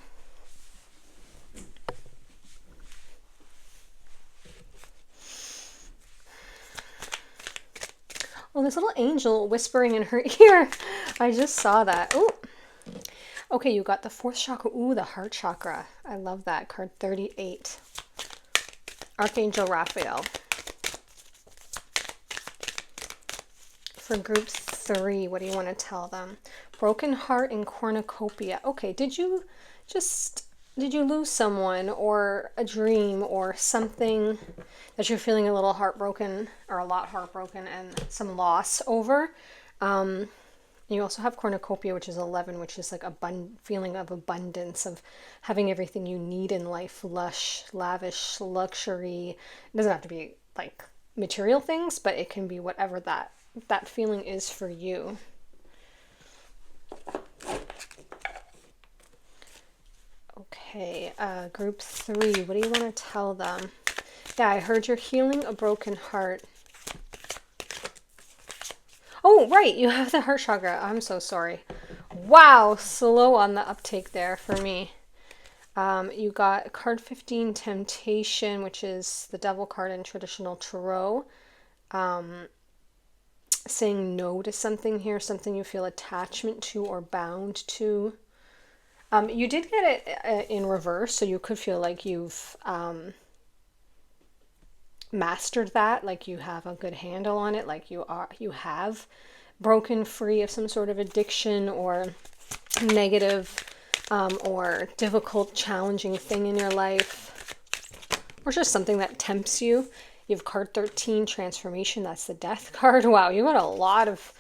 Oh, this little angel whispering in her ear. I just saw that. Oh, okay, you got the 4th chakra. Ooh, the heart chakra. I love that. Card 38. Archangel Raphael. For group 3, what do you want to tell them? Broken heart and cornucopia. Okay, did you lose someone or a dream or something that you're feeling a little heartbroken or a lot heartbroken and some loss over? You also have cornucopia, which is 11, which is like a feeling of abundance, of having everything you need in life, lush, lavish, luxury. It doesn't have to be like material things, but it can be whatever that feeling is for you. Okay, group 3, what do you want to tell them? Yeah, I heard you're healing a broken heart. Oh, right, you have the heart chakra. I'm so sorry. Wow, slow on the uptake there for me. You got card 15, Temptation, which is the devil card in traditional tarot. saying no to something here, something you feel attachment to or bound to. You did get it in reverse, so you could feel like you've mastered that, like you have a good handle on it, like you have broken free of some sort of addiction or negative or difficult, challenging thing in your life, or just something that tempts you. You have card 13, transformation. That's the death card. Wow, you got a lot of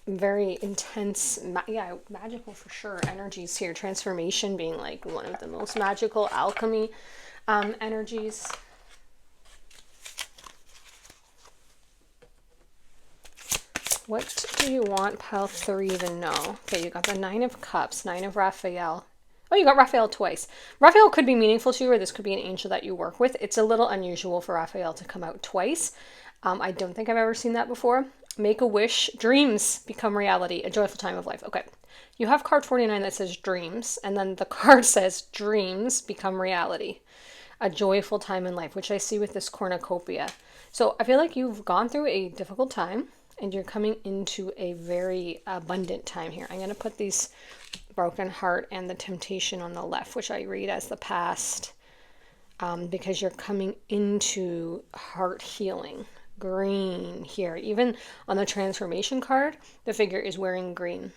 very intense, magical for sure energies here. Transformation being like one of the most magical alchemy energies. What do you want pile 3 to know? Okay, you got the 9 of Cups, 9 of Raphael. Oh, you got Raphael twice. Raphael could be meaningful to you, or this could be an angel that you work with. It's a little unusual for Raphael to come out twice. I don't think I've ever seen that before. Make a wish. Dreams become reality. A joyful time of life. Okay. You have card 49 that says dreams, and then the card says dreams become reality. A joyful time in life, which I see with this cornucopia. So I feel like you've gone through a difficult time, and you're coming into a very abundant time here. I'm going to put these broken heart and the temptation on the left, which I read as the past, because you're coming into heart healing. Green here. Even on the transformation card, the figure is wearing green.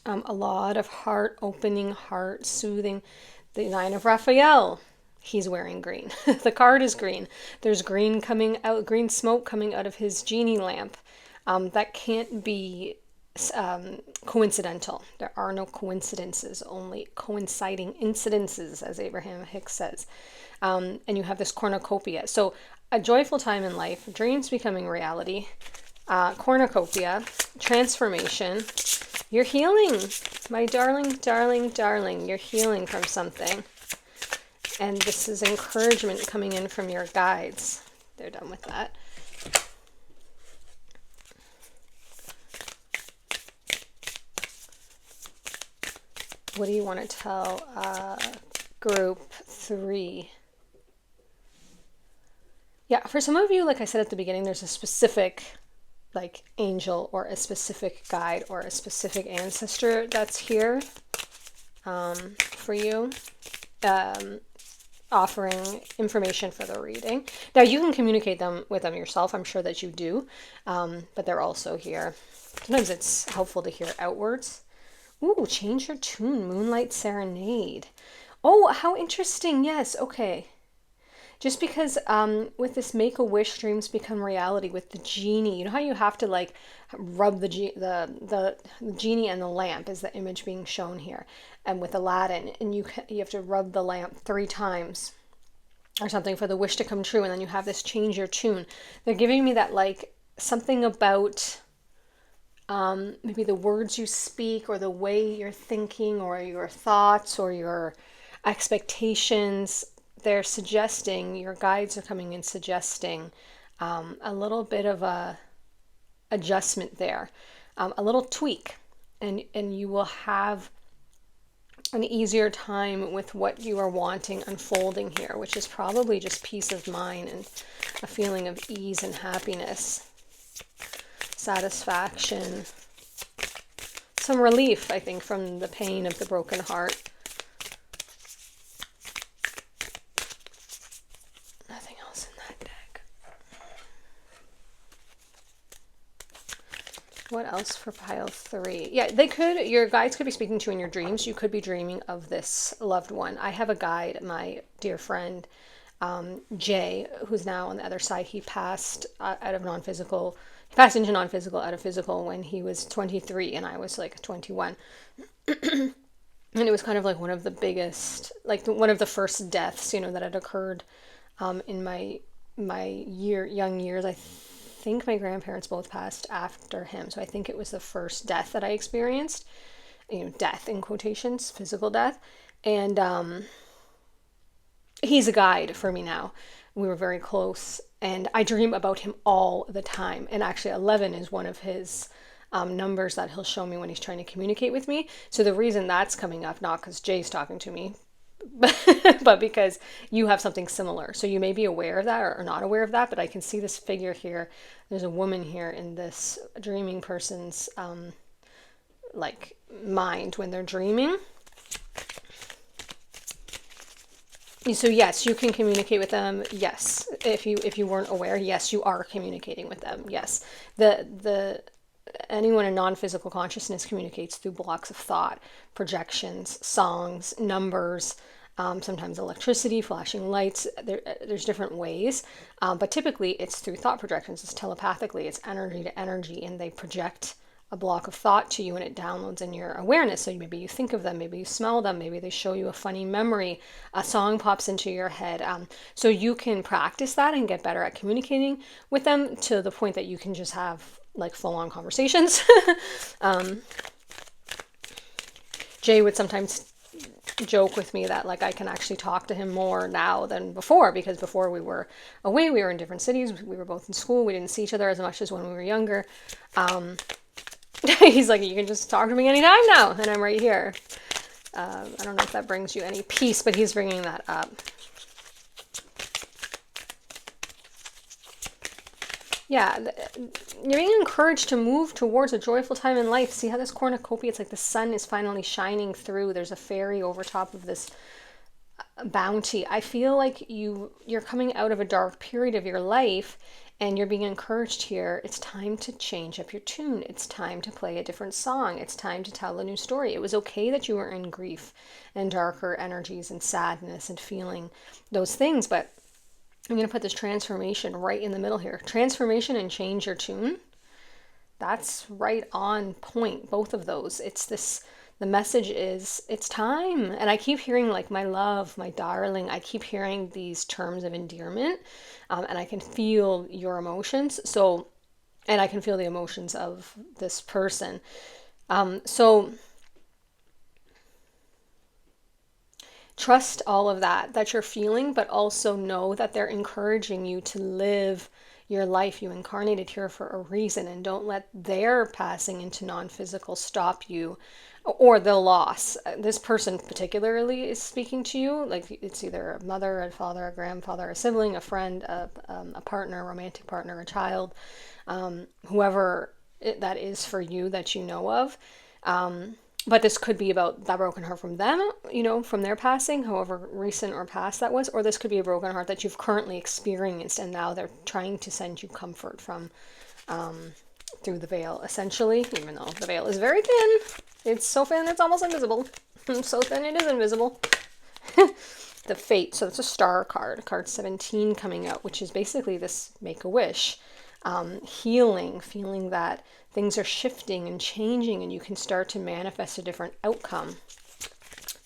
A lot of heart opening, heart soothing. The 9 of Raphael, he's wearing green. The card is green. There's green coming out, green smoke coming out of his genie lamp. That can't be coincidental. There are no coincidences, only coinciding incidences, as Abraham Hicks says. And you have this cornucopia. So a joyful time in life, dreams becoming reality, cornucopia, transformation. You're healing, my darling, darling, darling. You're healing from something. And this is encouragement coming in from your guides. They're done with that. What do you want to tell group 3? Yeah, for some of you, like I said at the beginning, there's a specific like angel or a specific guide or a specific ancestor that's here for you, offering information for the reading. Now you can communicate with them yourself. I'm sure that you do, but they're also here. Sometimes it's helpful to hear outwards. Ooh, change your tune, Moonlight Serenade. Oh, how interesting. Yes, okay. Just because with this Make-A-Wish, dreams become reality with the genie. You know how you have to like rub the genie and the lamp is the image being shown here. And with Aladdin, and you have to rub the lamp 3 times or something for the wish to come true. And then you have this change your tune. They're giving me that like something about maybe the words you speak or the way you're thinking or your thoughts or your expectations. They're suggesting, your guides are coming in suggesting a little bit of a adjustment there, a little tweak, and you will have an easier time with what you are wanting unfolding here, which is probably just peace of mind and a feeling of ease and happiness, satisfaction, some relief, I think, from the pain of the broken heart. Nothing else in that deck. What else for pile 3? Yeah, your guides could be speaking to you in your dreams. You could be dreaming of this loved one. I have a guide, my dear friend, Jay, who's now on the other side. He passed out of non-physical. He passed into non-physical out of physical when he was 23 and I was like 21. And it was kind of like one of the biggest, like one of the first deaths, that had occurred in my young years. I think my grandparents both passed after him. So I think it was the first death that I experienced, death in quotations, physical death. And he's a guide for me now. We were very close. And I dream about him all the time. And actually 11 is one of his numbers that he'll show me when he's trying to communicate with me. So the reason that's coming up, not because Jay's talking to me, but because you have something similar. So you may be aware of that or not aware of that, but I can see this figure here. There's a woman here in this dreaming person's like mind when they're dreaming. So yes, you can communicate with them. Yes, if you weren't aware, yes, you are communicating with them. Yes, the anyone in non-physical consciousness communicates through blocks of thought, projections, songs, numbers, sometimes electricity, flashing lights. There's different ways, but typically it's through thought projections. It's telepathically. It's energy to energy, and they project a block of thought to you and it downloads in your awareness. So maybe you think of them, maybe you smell them, maybe they show you a funny memory, a song pops into your head. So you can practice that and get better at communicating with them to the point that you can just have like full-on conversations. Jay would sometimes joke with me that like I can actually talk to him more now than before, because before we were away, we were in different cities, we were both in school, we didn't see each other as much as when we were younger. He's like, you can just talk to me anytime now, and I'm right here. I don't know if that brings you any peace, but he's bringing that up. Yeah, you're being encouraged to move towards a joyful time in life. See how this cornucopia, it's like the sun is finally shining through. There's a fairy over top of this bounty. I feel like you're coming out of a dark period of your life, and you're being encouraged here. It's time to change up your tune. It's time to play a different song. It's time to tell a new story. It was okay that you were in grief and darker energies and sadness and feeling those things, but I'm going to put this transformation right in the middle here. Transformation and change your tune. That's right on point, both of those. It's this, the message is, it's time. And I keep hearing like my love, my darling. I keep hearing these terms of endearment, and I can feel your emotions. So, and I can feel the emotions of this person. So trust all of that you're feeling, but also know that they're encouraging you to live your life. You incarnated here for a reason, and don't let their passing into non-physical stop you, or the loss. This person particularly is speaking to you, like it's either a mother, a father, a grandfather, a sibling, a friend, a partner, a romantic partner, a child, whoever that is for you that you know of. But this could be about that broken heart from them, from their passing, however recent or past that was, or this could be a broken heart that you've currently experienced, and now they're trying to send you comfort from through the veil, essentially, even though the veil is very thin. It's so thin it's almost invisible. So thin it is invisible. The Fate, so it's a star card 17 coming out, which is basically this make-a-wish, healing, feeling that things are shifting and changing, and you can start to manifest a different outcome.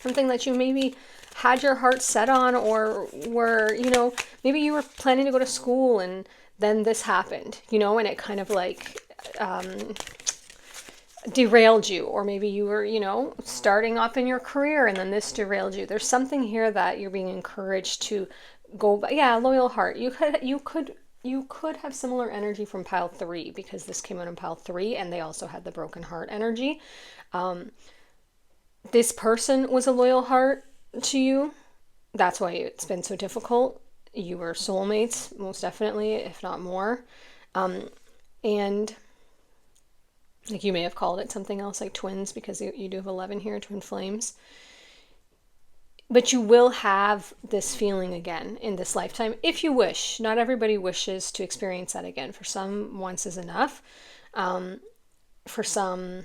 Something that you maybe had your heart set on, or were, maybe you were planning to go to school and then this happened, and it kind of like derailed you. Or maybe you were, starting off in your career and then this derailed you. There's something here that you're being encouraged to go by. Yeah, loyal heart. You could have similar energy from pile 3, because this came out in pile 3, and they also had the broken heart energy. This person was a loyal heart to you. That's why it's been so difficult. You were soulmates, most definitely, if not more. And like you may have called it something else, like twins, because you do have 11 here, twin flames. But you will have this feeling again in this lifetime, if you wish. Not everybody wishes to experience that again. For some, once is enough. For some,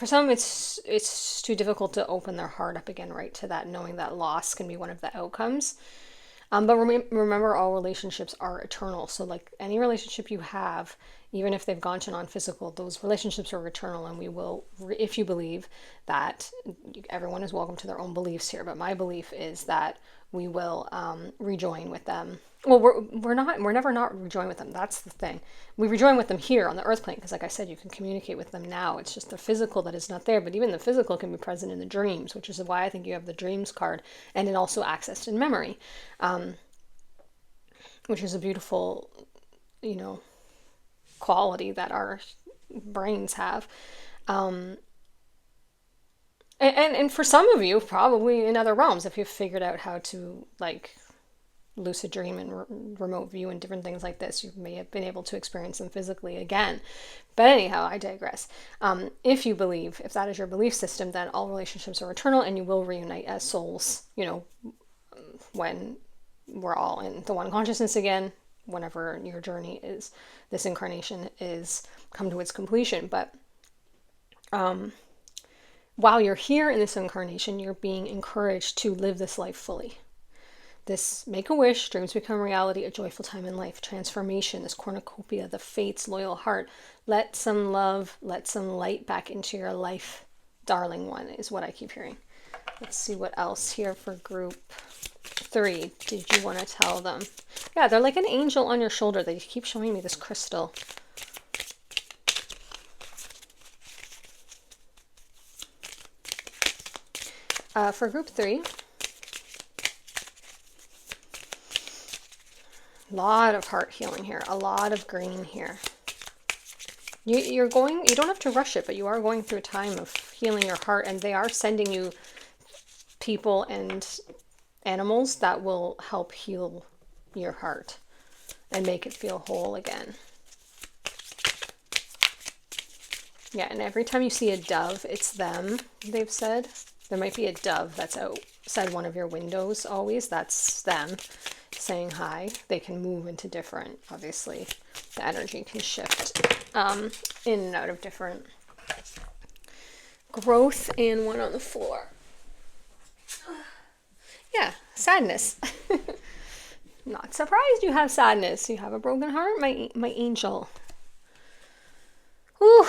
it's too difficult to open their heart up again, right, to that, knowing that loss can be one of the outcomes. But remember, all relationships are eternal. So like any relationship you have, even if they've gone to non-physical, those relationships are eternal, and we will, if you believe that, everyone is welcome to their own beliefs here, but my belief is that we will rejoin with them. Well, we're never not rejoin with them. That's the thing. We rejoin with them here on the earth plane, because like I said, you can communicate with them now. It's just the physical that is not there, but even the physical can be present in the dreams, which is why I think you have the dreams card, and it also accessed in memory, which is a beautiful, quality that our brains have. And for some of you, probably in other realms, if you've figured out how to like lucid dream and remote view and different things like this, you may have been able to experience them physically again. But anyhow, I digress. If you believe, if that is your belief system, then all relationships are eternal and you will reunite as souls, you know, when we're all in the one consciousness again, whenever your journey is, this incarnation is come to its completion. But while you're here in this incarnation, you're being encouraged to live this life fully. This make a wish, dreams become reality, a joyful time in life, transformation, this cornucopia, the fates, loyal heart. Let some love, let some light back into your life, darling one, is what I keep hearing. Let's see what else here for group 3. Did you want to tell them? Yeah, they're like an angel on your shoulder. They keep showing me this crystal. For group 3, a lot of heart healing here, a lot of green here. You don't have to rush it, but you are going through a time of healing your heart, and they are sending you people and animals that will help heal your heart and make it feel whole again. Yeah, and every time you see a dove, it's them, they've said. There might be a dove that's outside one of your windows always. That's them saying hi. They can move into different, obviously, the energy can shift in and out of different growth. And one on the floor. Yeah, sadness. Not surprised you have sadness. You have a broken heart, my angel. Whew.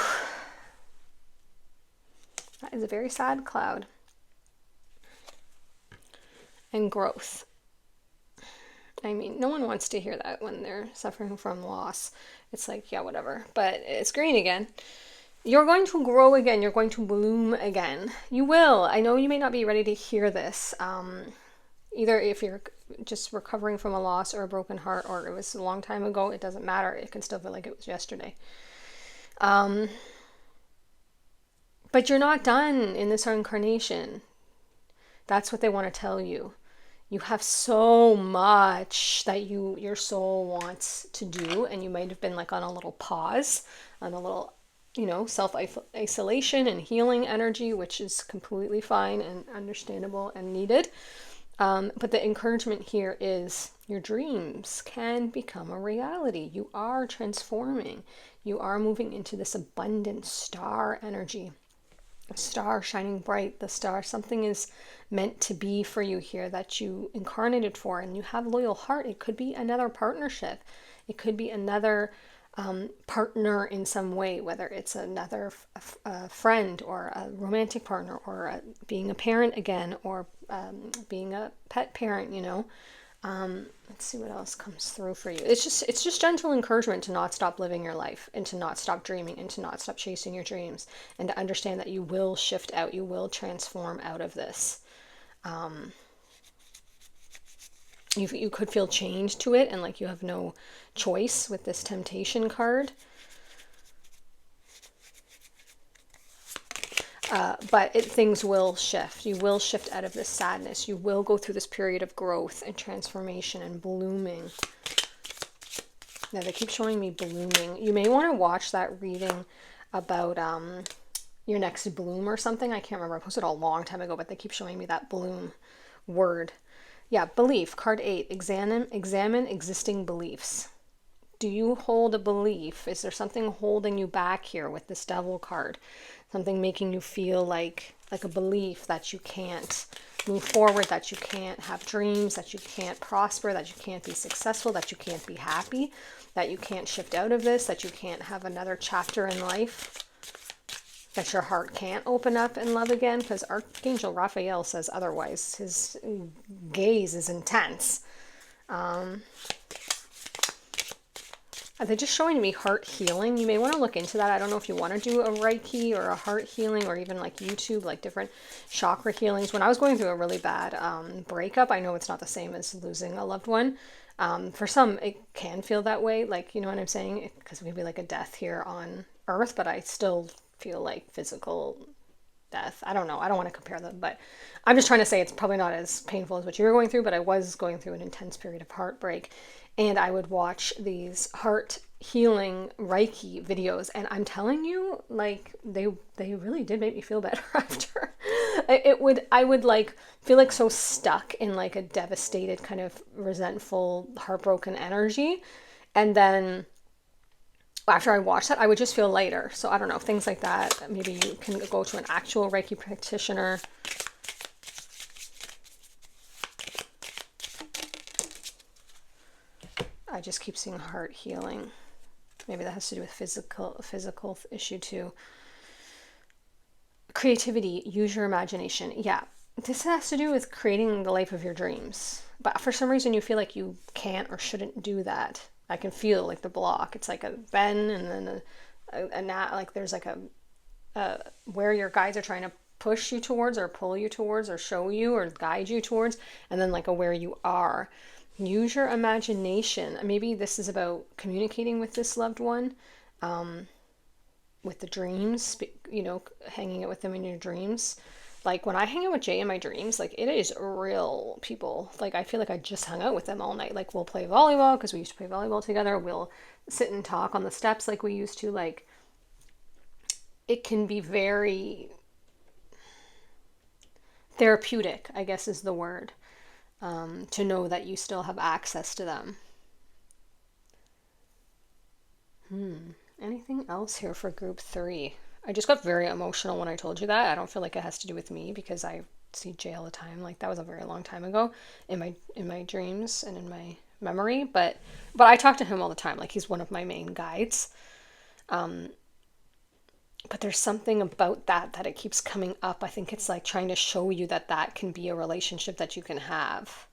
That is a very sad cloud. And growth. I mean, no one wants to hear that when they're suffering from loss. It's like, yeah, whatever. But it's green again. You're going to grow again. You're going to bloom again. You will. I know you may not be ready to hear this. Either if you're just recovering from a loss or a broken heart, or it was a long time ago, it doesn't matter. It can still feel like it was yesterday. But you're not done in this incarnation. That's what they want to tell you. You have so much that your soul wants to do, and you might have been like on a little pause, on a little, self-isolation and healing energy, which is completely fine and understandable and needed. But the encouragement here is your dreams can become a reality. You are transforming. You are moving into this abundant star energy. A star shining bright, the star, something is meant to be for you here that you incarnated for, and you have a loyal heart. It could be another partnership. It could be another partner in some way, whether it's another friend or a romantic partner, or being a parent again, or being a pet parent, Let's see what else comes through for you. It's just gentle encouragement to not stop living your life, and to not stop dreaming, and to not stop chasing your dreams, and to understand that you will shift out, you will transform out of this. You could feel chained to it, and like you have no choice with this temptation card. But things will shift. You will shift out of this sadness. You will go through this period of growth and transformation and blooming. Now they keep showing me blooming. You may want to watch that reading about your next bloom or something. I can't remember. I posted it a long time ago, but they keep showing me that bloom word. Yeah, belief, card 8. Examine existing beliefs. Do you hold a belief? Is there something holding you back here with this devil card? Something making you feel like a belief that you can't move forward, that you can't have dreams, that you can't prosper, that you can't be successful, that you can't be happy, that you can't shift out of this, that you can't have another chapter in life, that your heart can't open up and love again, because Archangel Raphael says otherwise. His gaze is intense. They're just showing me heart healing. You may want to look into that. I don't know if you want to do a Reiki or a heart healing, or even like YouTube, like different chakra healings. When I was going through a really bad breakup, I know it's not the same as losing a loved one. For some, it can feel that way. Like, you know what I'm saying? Because it could be like a death here on Earth, but I still feel like physical death. I don't know. I don't want to compare them, but I'm just trying to say it's probably not as painful as what you were going through, but I was going through an intense period of heartbreak. And I would watch these heart healing Reiki videos, and I'm telling you, like, they really did make me feel better after. I would like feel like so stuck in like a devastated, kind of resentful, heartbroken energy. And then after I watched that, I would just feel lighter. So I don't know, things like that. Maybe you can go to an actual Reiki practitioner. I just keep seeing heart healing. Maybe that has to do with physical issue too. Creativity, use your imagination. Yeah, this has to do with creating the life of your dreams. But for some reason you feel like you can't or shouldn't do that. I can feel like the block. It's like a then and then a like there's like a where your guides are trying to push you towards or pull you towards or show you or guide you towards, and then like a where you are. Use your imagination. Maybe this is about communicating with this loved one, with the dreams, you know, hanging out with them in your dreams. Like when I hang out with Jay in my dreams, like it is real people. Like I feel like I just hung out with them all night. Like we'll play volleyball because we used to play volleyball together. We'll sit and talk on the steps like we used to. Like it can be very therapeutic, I guess is the word. To know that you still have access to them. Anything else here for group 3? I just got very emotional when I told you that. I don't feel like it has to do with me because I see Jay all the time. Like that was a very long time ago in my dreams and in my memory. But I talk to him all the time. Like he's one of my main guides. But there's something about that it keeps coming up. I think it's like trying to show you that can be a relationship that you can have.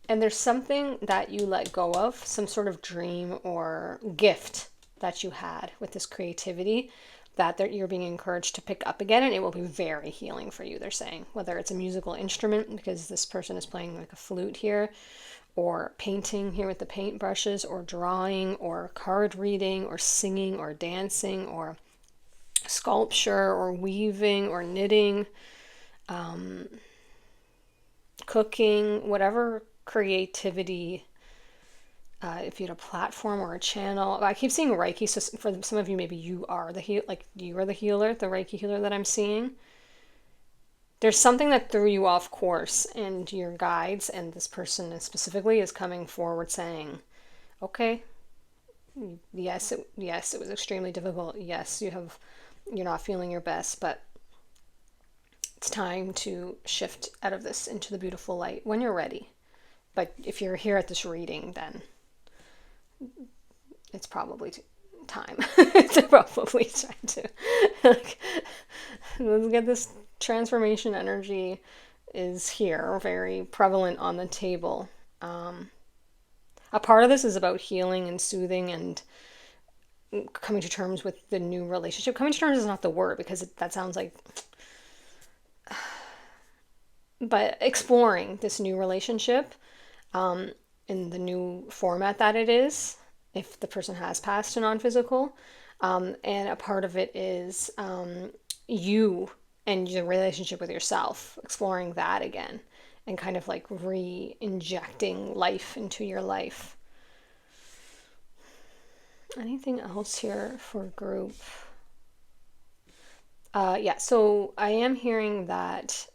And there's something that you let go of, some sort of dream or gift that you had with this creativity that you're being encouraged to pick up again, and it will be very healing for you, they're saying. Whether it's a musical instrument, because this person is playing like a flute here, or painting here with the paint brushes, or drawing, or card reading, or singing, or dancing, or sculpture, or weaving, or knitting, cooking, whatever creativity. If you had a platform or a channel, I keep seeing Reiki. So for some of you, maybe you are the healer, the Reiki healer that I'm seeing. There's something that threw you off course, and your guides and this person specifically is coming forward saying, okay, yes, it was extremely difficult. Yes, you're not feeling your best, but it's time to shift out of this into the beautiful light when you're ready. But if you're here at this reading, then it's probably time. It's probably time to like, let's get this transformation energy is here, very prevalent on the table. A part of this is about healing and soothing and coming to terms with the new relationship. Coming to terms is not the word because that sounds like, but exploring this new relationship in the new format that it is, if the person has passed to non-physical. And a part of it is you and your relationship with yourself, exploring that again and kind of like re-injecting life into your life. Anything else here for group? Yeah, so I am hearing that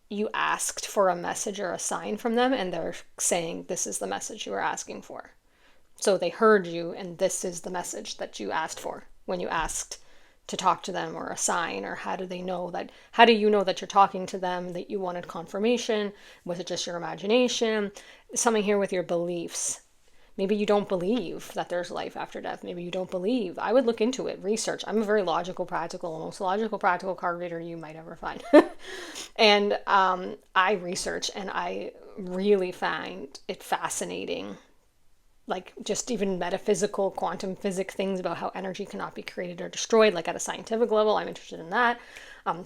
you asked for a message or a sign from them, and they're saying this is the message you were asking for. So they heard you, and this is the message that you asked for when you asked to talk to them, or a sign, or how do you know that you're talking to them, that you wanted confirmation? Was it just your imagination? Something here with your beliefs. Maybe you don't believe that there's life after death. Maybe you don't believe. I would look into it, research. I'm a very logical, practical, most logical, practical card reader you might ever find. And I research, and I really find it fascinating. Like just even metaphysical, quantum physics things about how energy cannot be created or destroyed, like at a scientific level. I'm interested in that.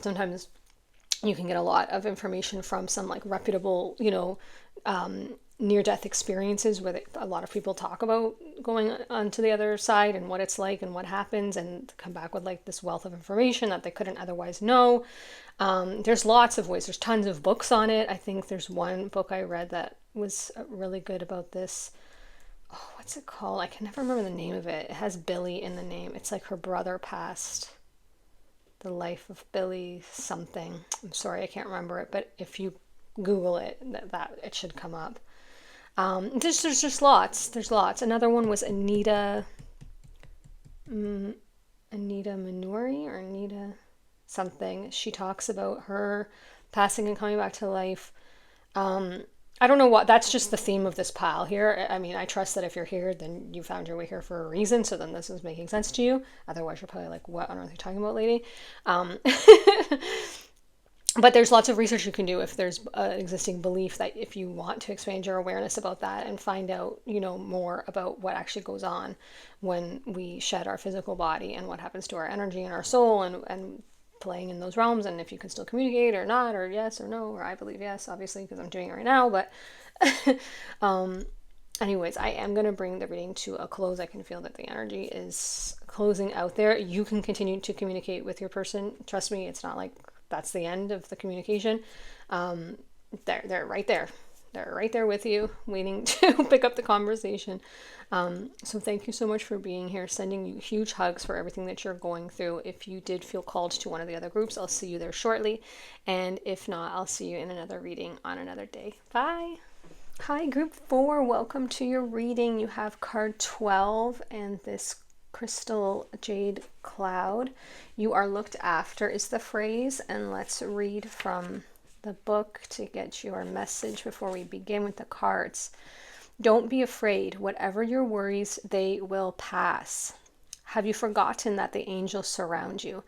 Sometimes you can get a lot of information from some like reputable, near-death experiences where a lot of people talk about going on to the other side and what it's like and what happens, and come back with like this wealth of information that they couldn't otherwise know. There's lots of ways. There's tons of books on it. I think there's one book I read that was really good about this. Oh, what's it called? I can never remember the name of it. It has Billy in the name. It's like her brother passed. The Life of Billy something. I'm sorry, I can't remember it, but if you Google it, that it should come up. There's just lots. There's lots. Another one was Anita Minori or Anita something. She talks about her passing and coming back to life. I don't know what, that's just the theme of this pile here. I mean, I trust that if you're here, then you found your way here for a reason. So then this is making sense to you. Otherwise, you're probably like, what on earth are you talking about, lady? But there's lots of research you can do if there's an existing belief that if you want to expand your awareness about that and find out, more about what actually goes on when we shed our physical body and what happens to our energy and our soul and playing in those realms, and if you can still communicate or not, or yes or no, or I believe yes, obviously, because I'm doing it right now. But anyways, I am going to bring the reading to a close. I can feel that the energy is closing out there. You can continue to communicate with your person. Trust me, it's not like that's the end of the communication. They're right there. They're right there with you, waiting to pick up the conversation. So thank you so much for being here. Sending you huge hugs for everything that you're going through. If you did feel called to one of the other groups, I'll see you there shortly. And if not, I'll see you in another reading on another day. Bye. Hi, group 4. Welcome to your reading. You have card 12 and this crystal jade cloud. You are looked after is the phrase, and let's read from the book to get your message before we begin with the cards. Don't be afraid. Whatever your worries, they will pass. Have you forgotten that the angels surround you?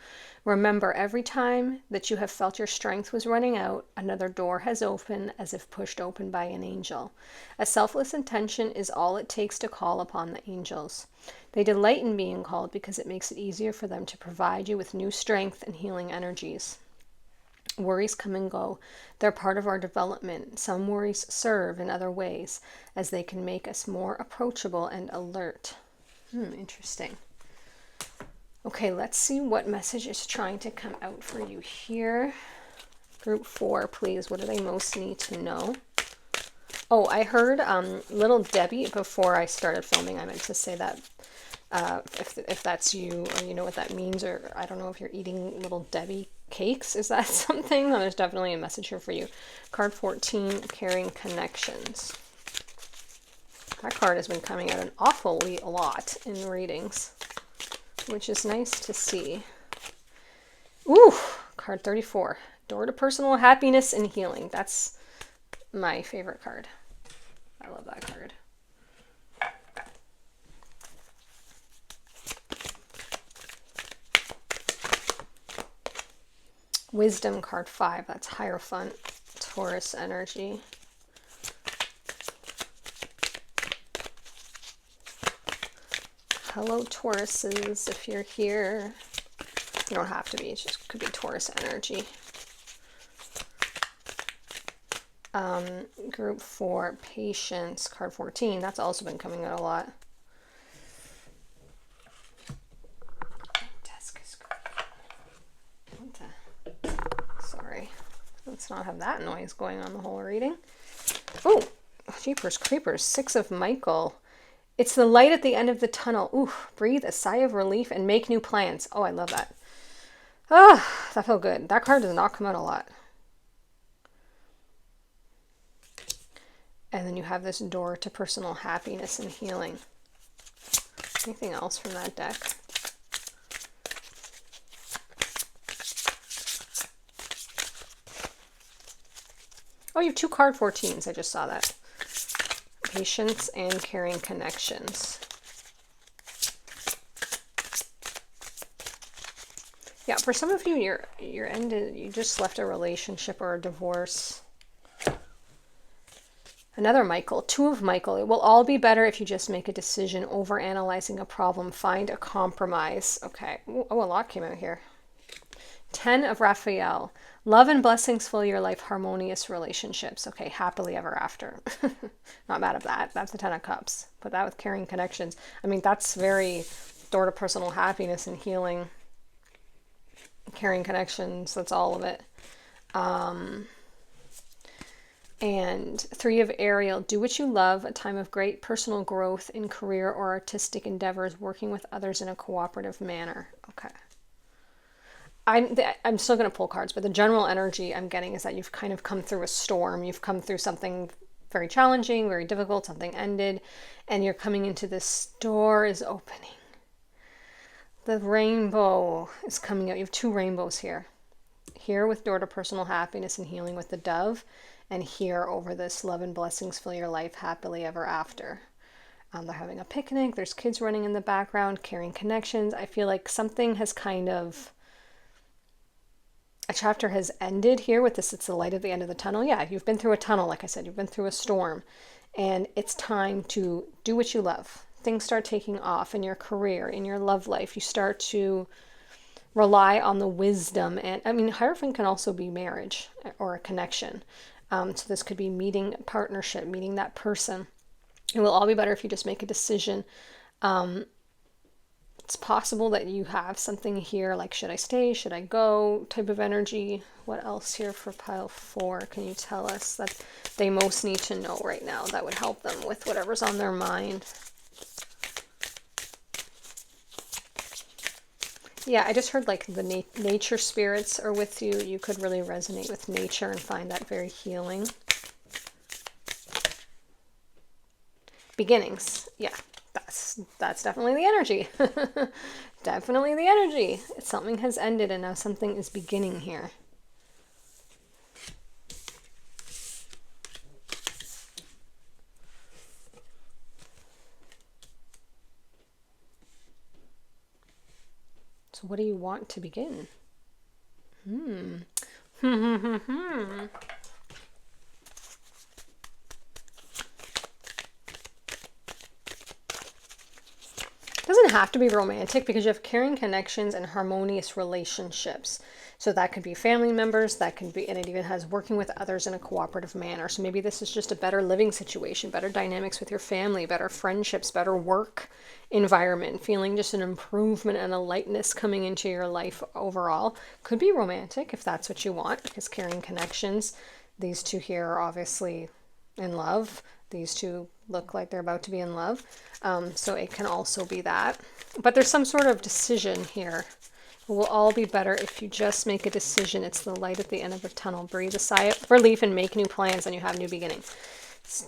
Remember, every time that you have felt your strength was running out, another door has opened as if pushed open by an angel. A selfless intention is all it takes to call upon the angels. They delight in being called because it makes it easier for them to provide you with new strength and healing energies. Worries come and go. They're part of our development. Some worries serve in other ways, as they can make us more approachable and alert. Interesting. Okay, let's see what message is trying to come out for you here. Group 4, please. What do they most need to know? Oh, I heard Little Debbie before I started filming. I meant to say that if that's you, or you know what that means, or I don't know if you're eating Little Debbie cakes. Is that something? No, there's definitely a message here for you. Card 14, Carrying Connections. That card has been coming out an awfully lot in readings, which is nice to see. Ooh, card 34, Door to Personal Happiness and Healing. That's my favorite card. I love that card. Wisdom, card 5. That's Hierophant, Taurus energy. Hello, Tauruses, if you're here. You don't have to be, it just could be Taurus energy. Group 4, Patience, card 14. That's also been coming out a lot. Desk is good. Sorry. Let's not have that noise going on the whole reading. Oh, jeepers creepers. 6 of Michael. It's the light at the end of the tunnel. Ooh, breathe a sigh of relief and make new plans. Oh, I love that. Ah, that felt good. That card does not come out a lot. And then you have this Door to Personal Happiness and Healing. Anything else from that deck? Oh, you have 2 card 14s. I just saw that. Patience and Carrying Connections. Yeah, for some of you, you're ended. You just left a relationship or a divorce. Another Michael, 2 of Michael. It will all be better if you just make a decision. Over analyzing a problem, find a compromise. Okay. Oh, a lot came out here. 10 of Raphael. Love and blessings fill your life, harmonious relationships. Okay, happily ever after. Not mad at that. That's the 10 of Cups. Put that with caring connections. I mean, that's very door to personal happiness and healing. Caring connections, that's all of it. And 3 of Ariel, do what you love, a time of great personal growth in career or artistic endeavors, working with others in a cooperative manner. Okay. I'm still going to pull cards, but the general energy I'm getting is that you've kind of come through a storm. You've come through something very challenging, very difficult, something ended, and you're coming into this door is opening. The rainbow is coming out. You have 2 rainbows here. Here with door to personal happiness and healing with the dove, and here over this love and blessings fill your life happily ever after. They're having a picnic. There's kids running in the background, caring connections. I feel like something has kind of, a chapter has ended here with this. It's the light at the end of the tunnel. Yeah, you've been through a tunnel. Like I said, you've been through a storm, and it's time to do what you love. Things start taking off in your career, in your love life. You start to rely on the wisdom. And I mean, Hierophant can also be marriage or a connection. So this could be meeting a partnership, meeting that person. It will all be better if you just make a decision. It's possible that you have something here like, should I stay, should I go type of energy. What else here for pile 4? Can you tell us that they most need to know right now that would help them with whatever's on their mind? Yeah, I just heard like the nature spirits are with you. You could really resonate with nature and find that very healing. Beginnings. Yeah, that's definitely the energy. Definitely the energy. Something has ended and now something is beginning here. So what do you want to begin? Doesn't have to be romantic because you have caring connections and harmonious relationships. So that could be family members, that can be, and it even has working with others in a cooperative manner. So maybe this is just a better living situation, better dynamics with your family, better friendships, better work environment, feeling just an improvement and a lightness coming into your life overall. Could be romantic if that's what you want, because caring connections, these 2 here are obviously in love. These 2 look like they're about to be in love. So it can also be that. But there's some sort of decision here. It will all be better if you just make a decision. It's the light at the end of the tunnel. Breathe a sigh of relief and make new plans, and you have new beginnings.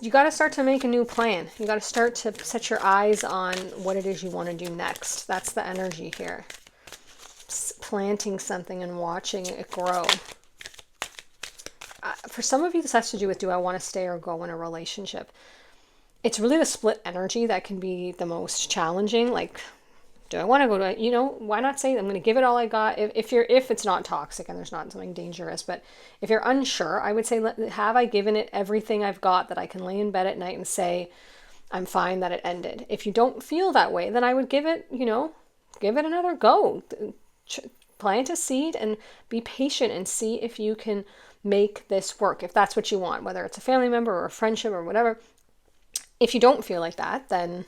You got to start to make a new plan. You got to start to set your eyes on what it is you want to do next. That's the energy here. Planting something and watching it grow. For some of you, this has to do with, do I want to stay or go in a relationship? It's really the split energy that can be the most challenging. Like, do I want to go to, you know, why not say I'm going to give it all I got if it's not toxic and there's not something dangerous. But if you're unsure, I would say, have I given it everything I've got that I can lay in bed at night and say, I'm fine that it ended. If you don't feel that way, then I would give it, give it another go. Plant a seed and be patient and see if you can make this work. If that's what you want, whether it's a family member or a friendship or whatever. If you don't feel like that, then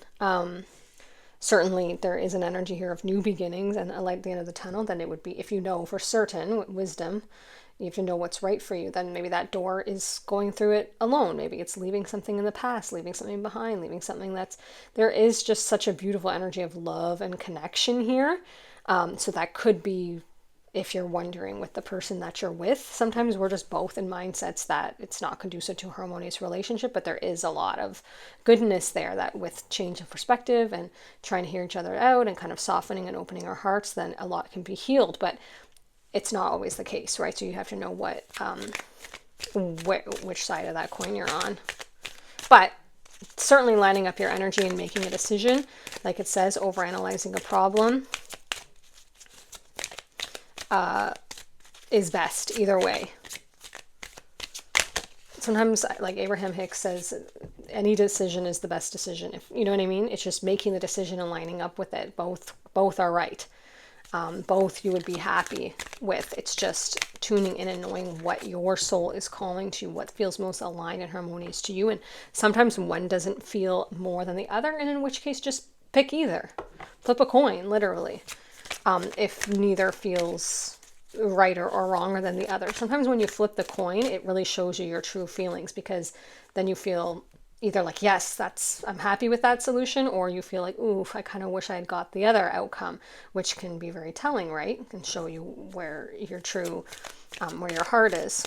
certainly there is an energy here of new beginnings and a light at the end of the tunnel. Then it would be, if you know for certain, wisdom, you have to know what's right for you, then maybe that door is going through it alone. Maybe it's leaving something in the past, leaving something behind, leaving something there is just such a beautiful energy of love and connection here. So that could be, if you're wondering with the person that you're with, sometimes we're just both in mindsets that it's not conducive to a harmonious relationship, but there is a lot of goodness there that with change of perspective and trying to hear each other out and kind of softening and opening our hearts, then a lot can be healed. But it's not always the case, right? So you have to know which side of that coin you're on. But certainly lining up your energy and making a decision, like it says, overanalyzing a problem is best either way. Sometimes, like Abraham Hicks says, any decision is the best decision. If you know what I mean, it's just making the decision and lining up with it. Both are right. both you would be happy with. It's just tuning in and knowing what your soul is calling to you, what feels most aligned and harmonious to you. And sometimes one doesn't feel more than the other, and in which case just pick either. Flip a coin, literally, if neither feels right or wronger than the other. Sometimes when you flip the coin, it really shows you your true feelings, because then you feel either like, yes, I'm happy with that solution, or you feel like, ooh, I kind of wish I had got the other outcome, which can be very telling, right? It can show you where your true, where your heart is.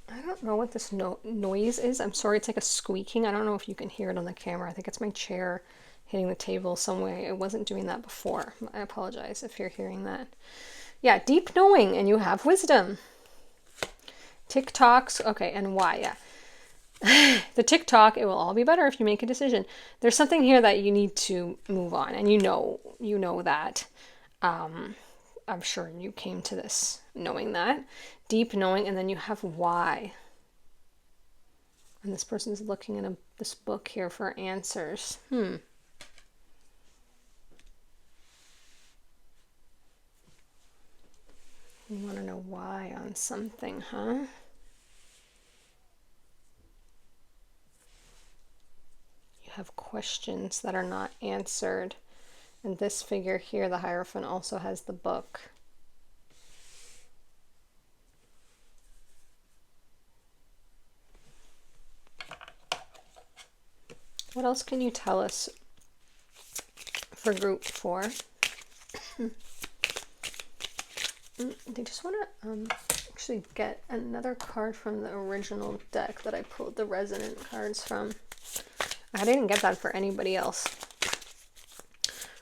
I don't know what this noise is. I'm sorry, it's like a squeaking. I don't know if you can hear it on the camera. I think it's my chair hitting the table some way. It wasn't doing that before. I apologize if you're hearing that. Yeah, deep knowing, and you have wisdom. TikToks, okay, and why? Yeah. The TikTok, it will all be better if you make a decision. There's something here that you need to move on, and you know that. I'm sure you came to this knowing that. Deep knowing, and then you have why. And this person's looking in this book here for answers. You want to know why on something, huh? You have questions that are not answered. And this figure here, the Hierophant, also has the book. What else can you tell us for group 4? They just want to actually get another card from the original deck that I pulled the resonant cards from. I didn't get that for anybody else.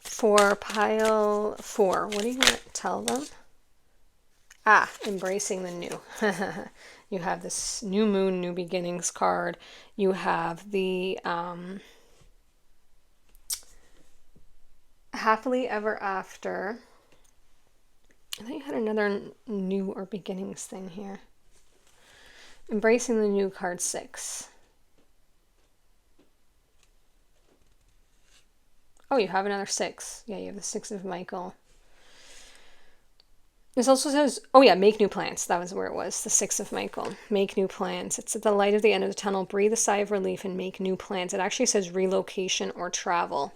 For pile 4, what do you want to tell them? Embracing the new. You have this new moon, new beginnings card. You have the happily ever after. I think you had another new or beginnings thing here. Embracing the new, card 6. Oh, you have another 6. Yeah, you have the 6 of Michael. This also says, oh yeah, make new plans. That was where it was, the 6 of Michael. Make new plans. It's at the light of the end of the tunnel. Breathe a sigh of relief and make new plans. It actually says relocation or travel.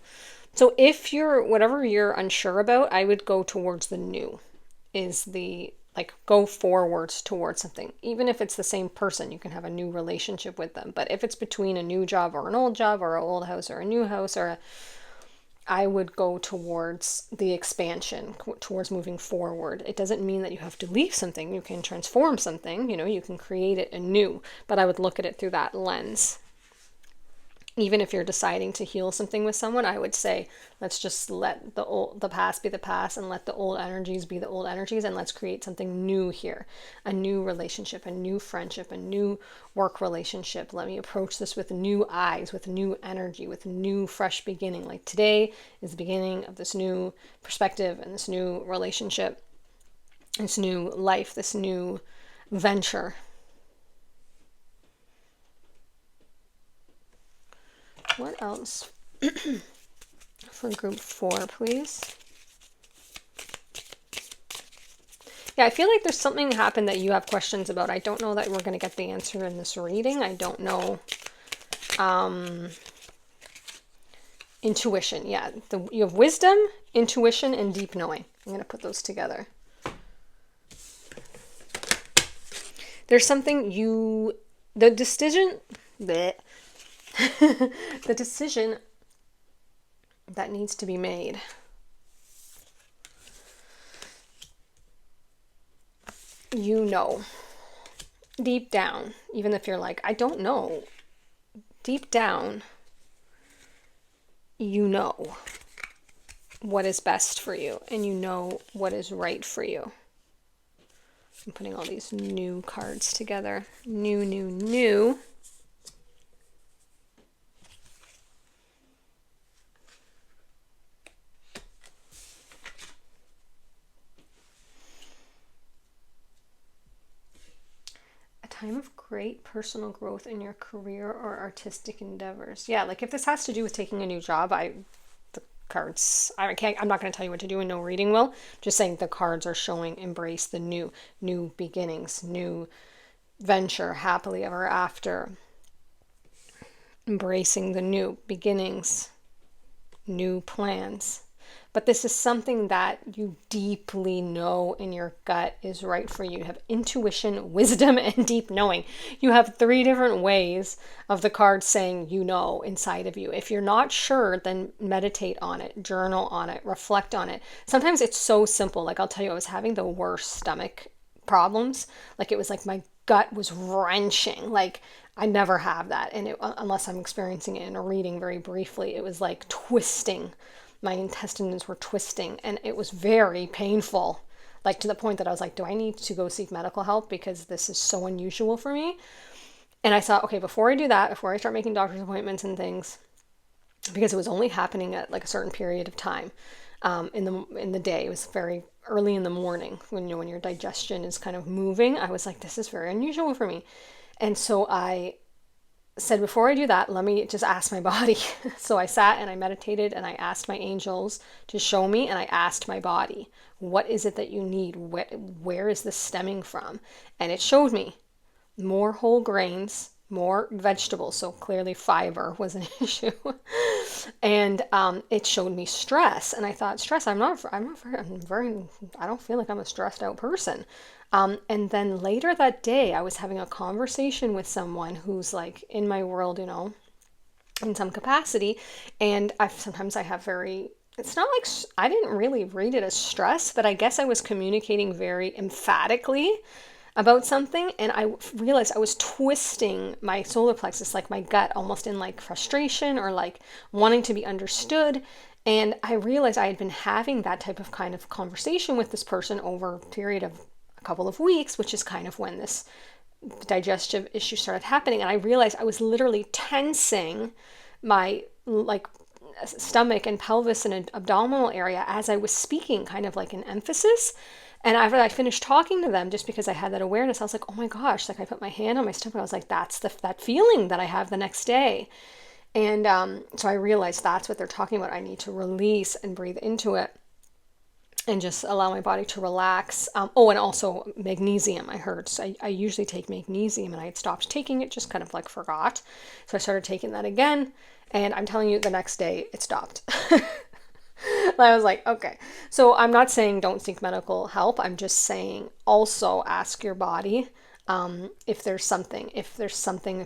So if whatever you're unsure about, I would go towards the new. Go forwards towards something. Even if it's the same person, you can have a new relationship with them. But if it's between a new job or an old old house or a new house, I would go towards the expansion, towards moving forward. It doesn't mean that you have to leave something. You can transform something, you can create it anew, but I would look at it through that lens. Even if you're deciding to heal something with someone, I would say, let's just let the past be the past and let the old energies be the old energies, and let's create something new here. A new relationship, a new friendship, a new work relationship. Let me approach this with new eyes, with new energy, with new fresh beginning. Like today is the beginning of this new perspective and this new relationship, this new life, this new venture. What else for group 4, please? Yeah, I feel like there's something happened that you have questions about. I don't know that we're going to get the answer in this reading. I don't know. Intuition, yeah. You have wisdom, intuition, and deep knowing. I'm going to put those together. There's something the decision that needs to be made. Deep down, even if you're like, I don't know, deep down, what is best for you, and what is right for you. I'm putting all these new cards together. New. time of great personal growth in your career or artistic endeavors. Yeah, like if this has to do with taking a new job, the cards, I'm not going to tell you what to do, and no reading will. Just saying the cards are showing embrace the new beginnings, new venture, happily ever after. Embracing the new beginnings, new plans. But this is something that you deeply know in your gut is right for you. You have intuition, wisdom, and deep knowing. You have 3 different ways of the cards saying you know inside of you. If you're not sure, then meditate on it, journal on it, reflect on it. Sometimes it's so simple. Like I'll tell you, I was having the worst stomach problems. Like it was like my gut was wrenching. Like I never have that. And unless I'm experiencing it in a reading very briefly, it was like twisting. My intestines were twisting and it was very painful, like to the point that I was like, do I need to go seek medical help because this is so unusual for me? And I thought, okay, before I do that, before I start making doctor's appointments and things, because it was only happening at like a certain period of time in the day. It was very early in the morning when your digestion is kind of moving. I was like, this is very unusual for me. And so I said, before I do that, let me just ask my body. So I sat and I meditated and I asked my angels to show me, and I asked my body, what is it that you need? Where is this stemming from? And it showed me more whole grains, more vegetables. So clearly fiber was an issue. And it showed me stress. And I thought, stress, I don't feel like I'm a stressed out person. And then later that day, I was having a conversation with someone who's like in my world, in some capacity. And sometimes I have it's not like, I didn't really read it as stress, but I guess I was communicating very emphatically about something. And I realized I was twisting my solar plexus, like my gut, almost in like frustration or like wanting to be understood. And I realized I had been having that type of kind of conversation with this person over a period of couple of weeks, which is kind of when this digestive issue started happening. And I realized I was literally tensing my like stomach and pelvis and abdominal area as I was speaking, kind of like an emphasis. And after I finished talking to them, just because I had that awareness, I was like, oh my gosh, like I put my hand on my stomach. I was like, that's that feeling that I have the next day. And so I realized that's what they're talking about. I need to release and breathe into it and just allow my body to relax. And also magnesium, I heard. So I usually take magnesium, and I had stopped taking it, just kind of like forgot. So I started taking that again, and I'm telling you, the next day it stopped. I was like, okay. So I'm not saying don't seek medical help. I'm just saying also ask your body if there's something, if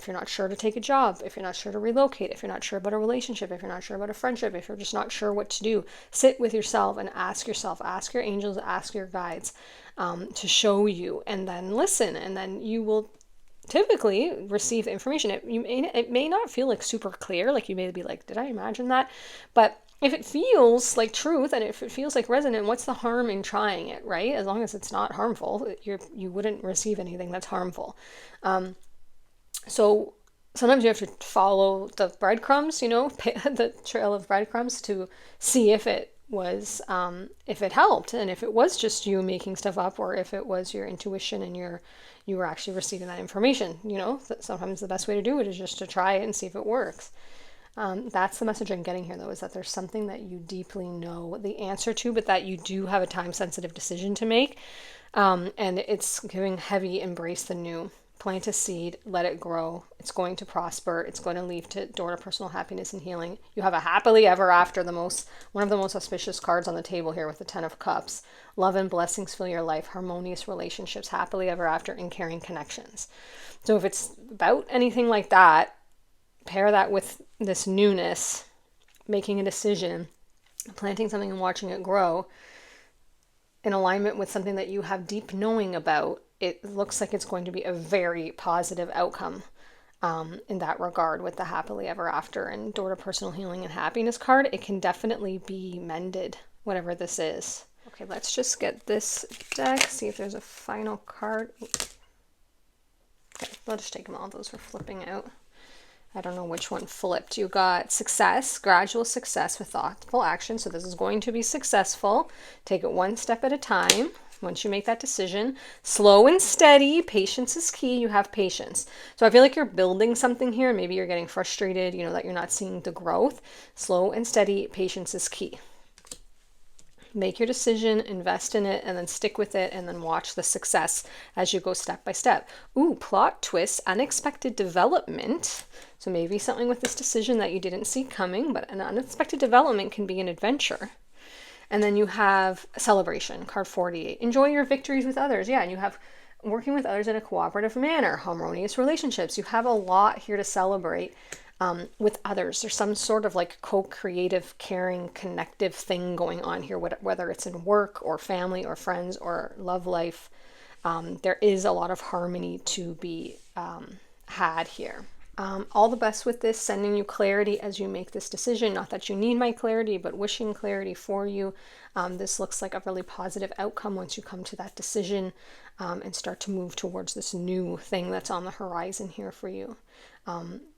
you're not sure to take a job, if you're not sure to relocate, if you're not sure about a relationship, if you're not sure about a friendship, if you're just not sure what to do, sit with yourself and ask your angels, ask your guides to show you, and then listen, and then you will typically receive information. It may not feel like super clear, like you may be like, did I imagine that? But if it feels like truth and if it feels like resonant, what's the harm in trying it, right? As long as it's not harmful, you wouldn't receive anything that's harmful. So sometimes you have to follow the breadcrumbs, the trail of breadcrumbs to see if it was, if it helped, and if it was just you making stuff up, or if it was your intuition and you were actually receiving that information. Sometimes the best way to do it is just to try it and see if it works. That's the message I'm getting here, though, is that there's something that you deeply know the answer to, but that you do have a time-sensitive decision to make. And it's giving heavy embrace the new. Plant a seed, let it grow. It's going to prosper. It's going to lead to door to personal happiness and healing. You have a happily ever after, one of the most auspicious cards on the table here with the 10 of Cups. Love and blessings fill your life, harmonious relationships, happily ever after, and caring connections. So if it's about anything like that, pair that with this newness, making a decision, planting something and watching it grow in alignment with something that you have deep knowing about. It looks like it's going to be a very positive outcome in that regard with the happily ever after and door to personal healing and happiness card. It can definitely be mended, whatever this is. Okay, let's just get this deck, see if there's a final card. Okay, we'll just take them all. Those were flipping out. I don't know which one flipped. You got success, gradual success with thoughtful action. So this is going to be successful. Take it one step at a time. Once you make that decision, slow and steady, patience is key. You have patience. So I feel like you're building something here. Maybe you're getting frustrated, that you're not seeing the growth. Slow and steady, patience is key. Make your decision, invest in it, and then stick with it, and then watch the success as you go step by step. Ooh, plot twist, unexpected development. So maybe something with this decision that you didn't see coming, but an unexpected development can be an adventure. And then you have celebration, card 48. Enjoy your victories with others. Yeah, and you have working with others in a cooperative manner, harmonious relationships. You have a lot here to celebrate. With others. There's some sort of like co-creative, caring, connective thing going on here, whether it's in work or family or friends or love life. There is a lot of harmony to be had here. All the best with this, sending you clarity as you make this decision. Not that you need my clarity, but wishing clarity for you. This looks like a really positive outcome once you come to that decision and start to move towards this new thing that's on the horizon here for you.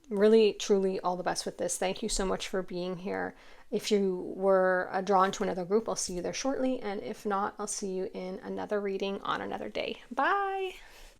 Really, truly, all the best with this. Thank you so much for being here. If you were drawn to another group, I'll see you there shortly. And if not, I'll see you in another reading on another day. Bye.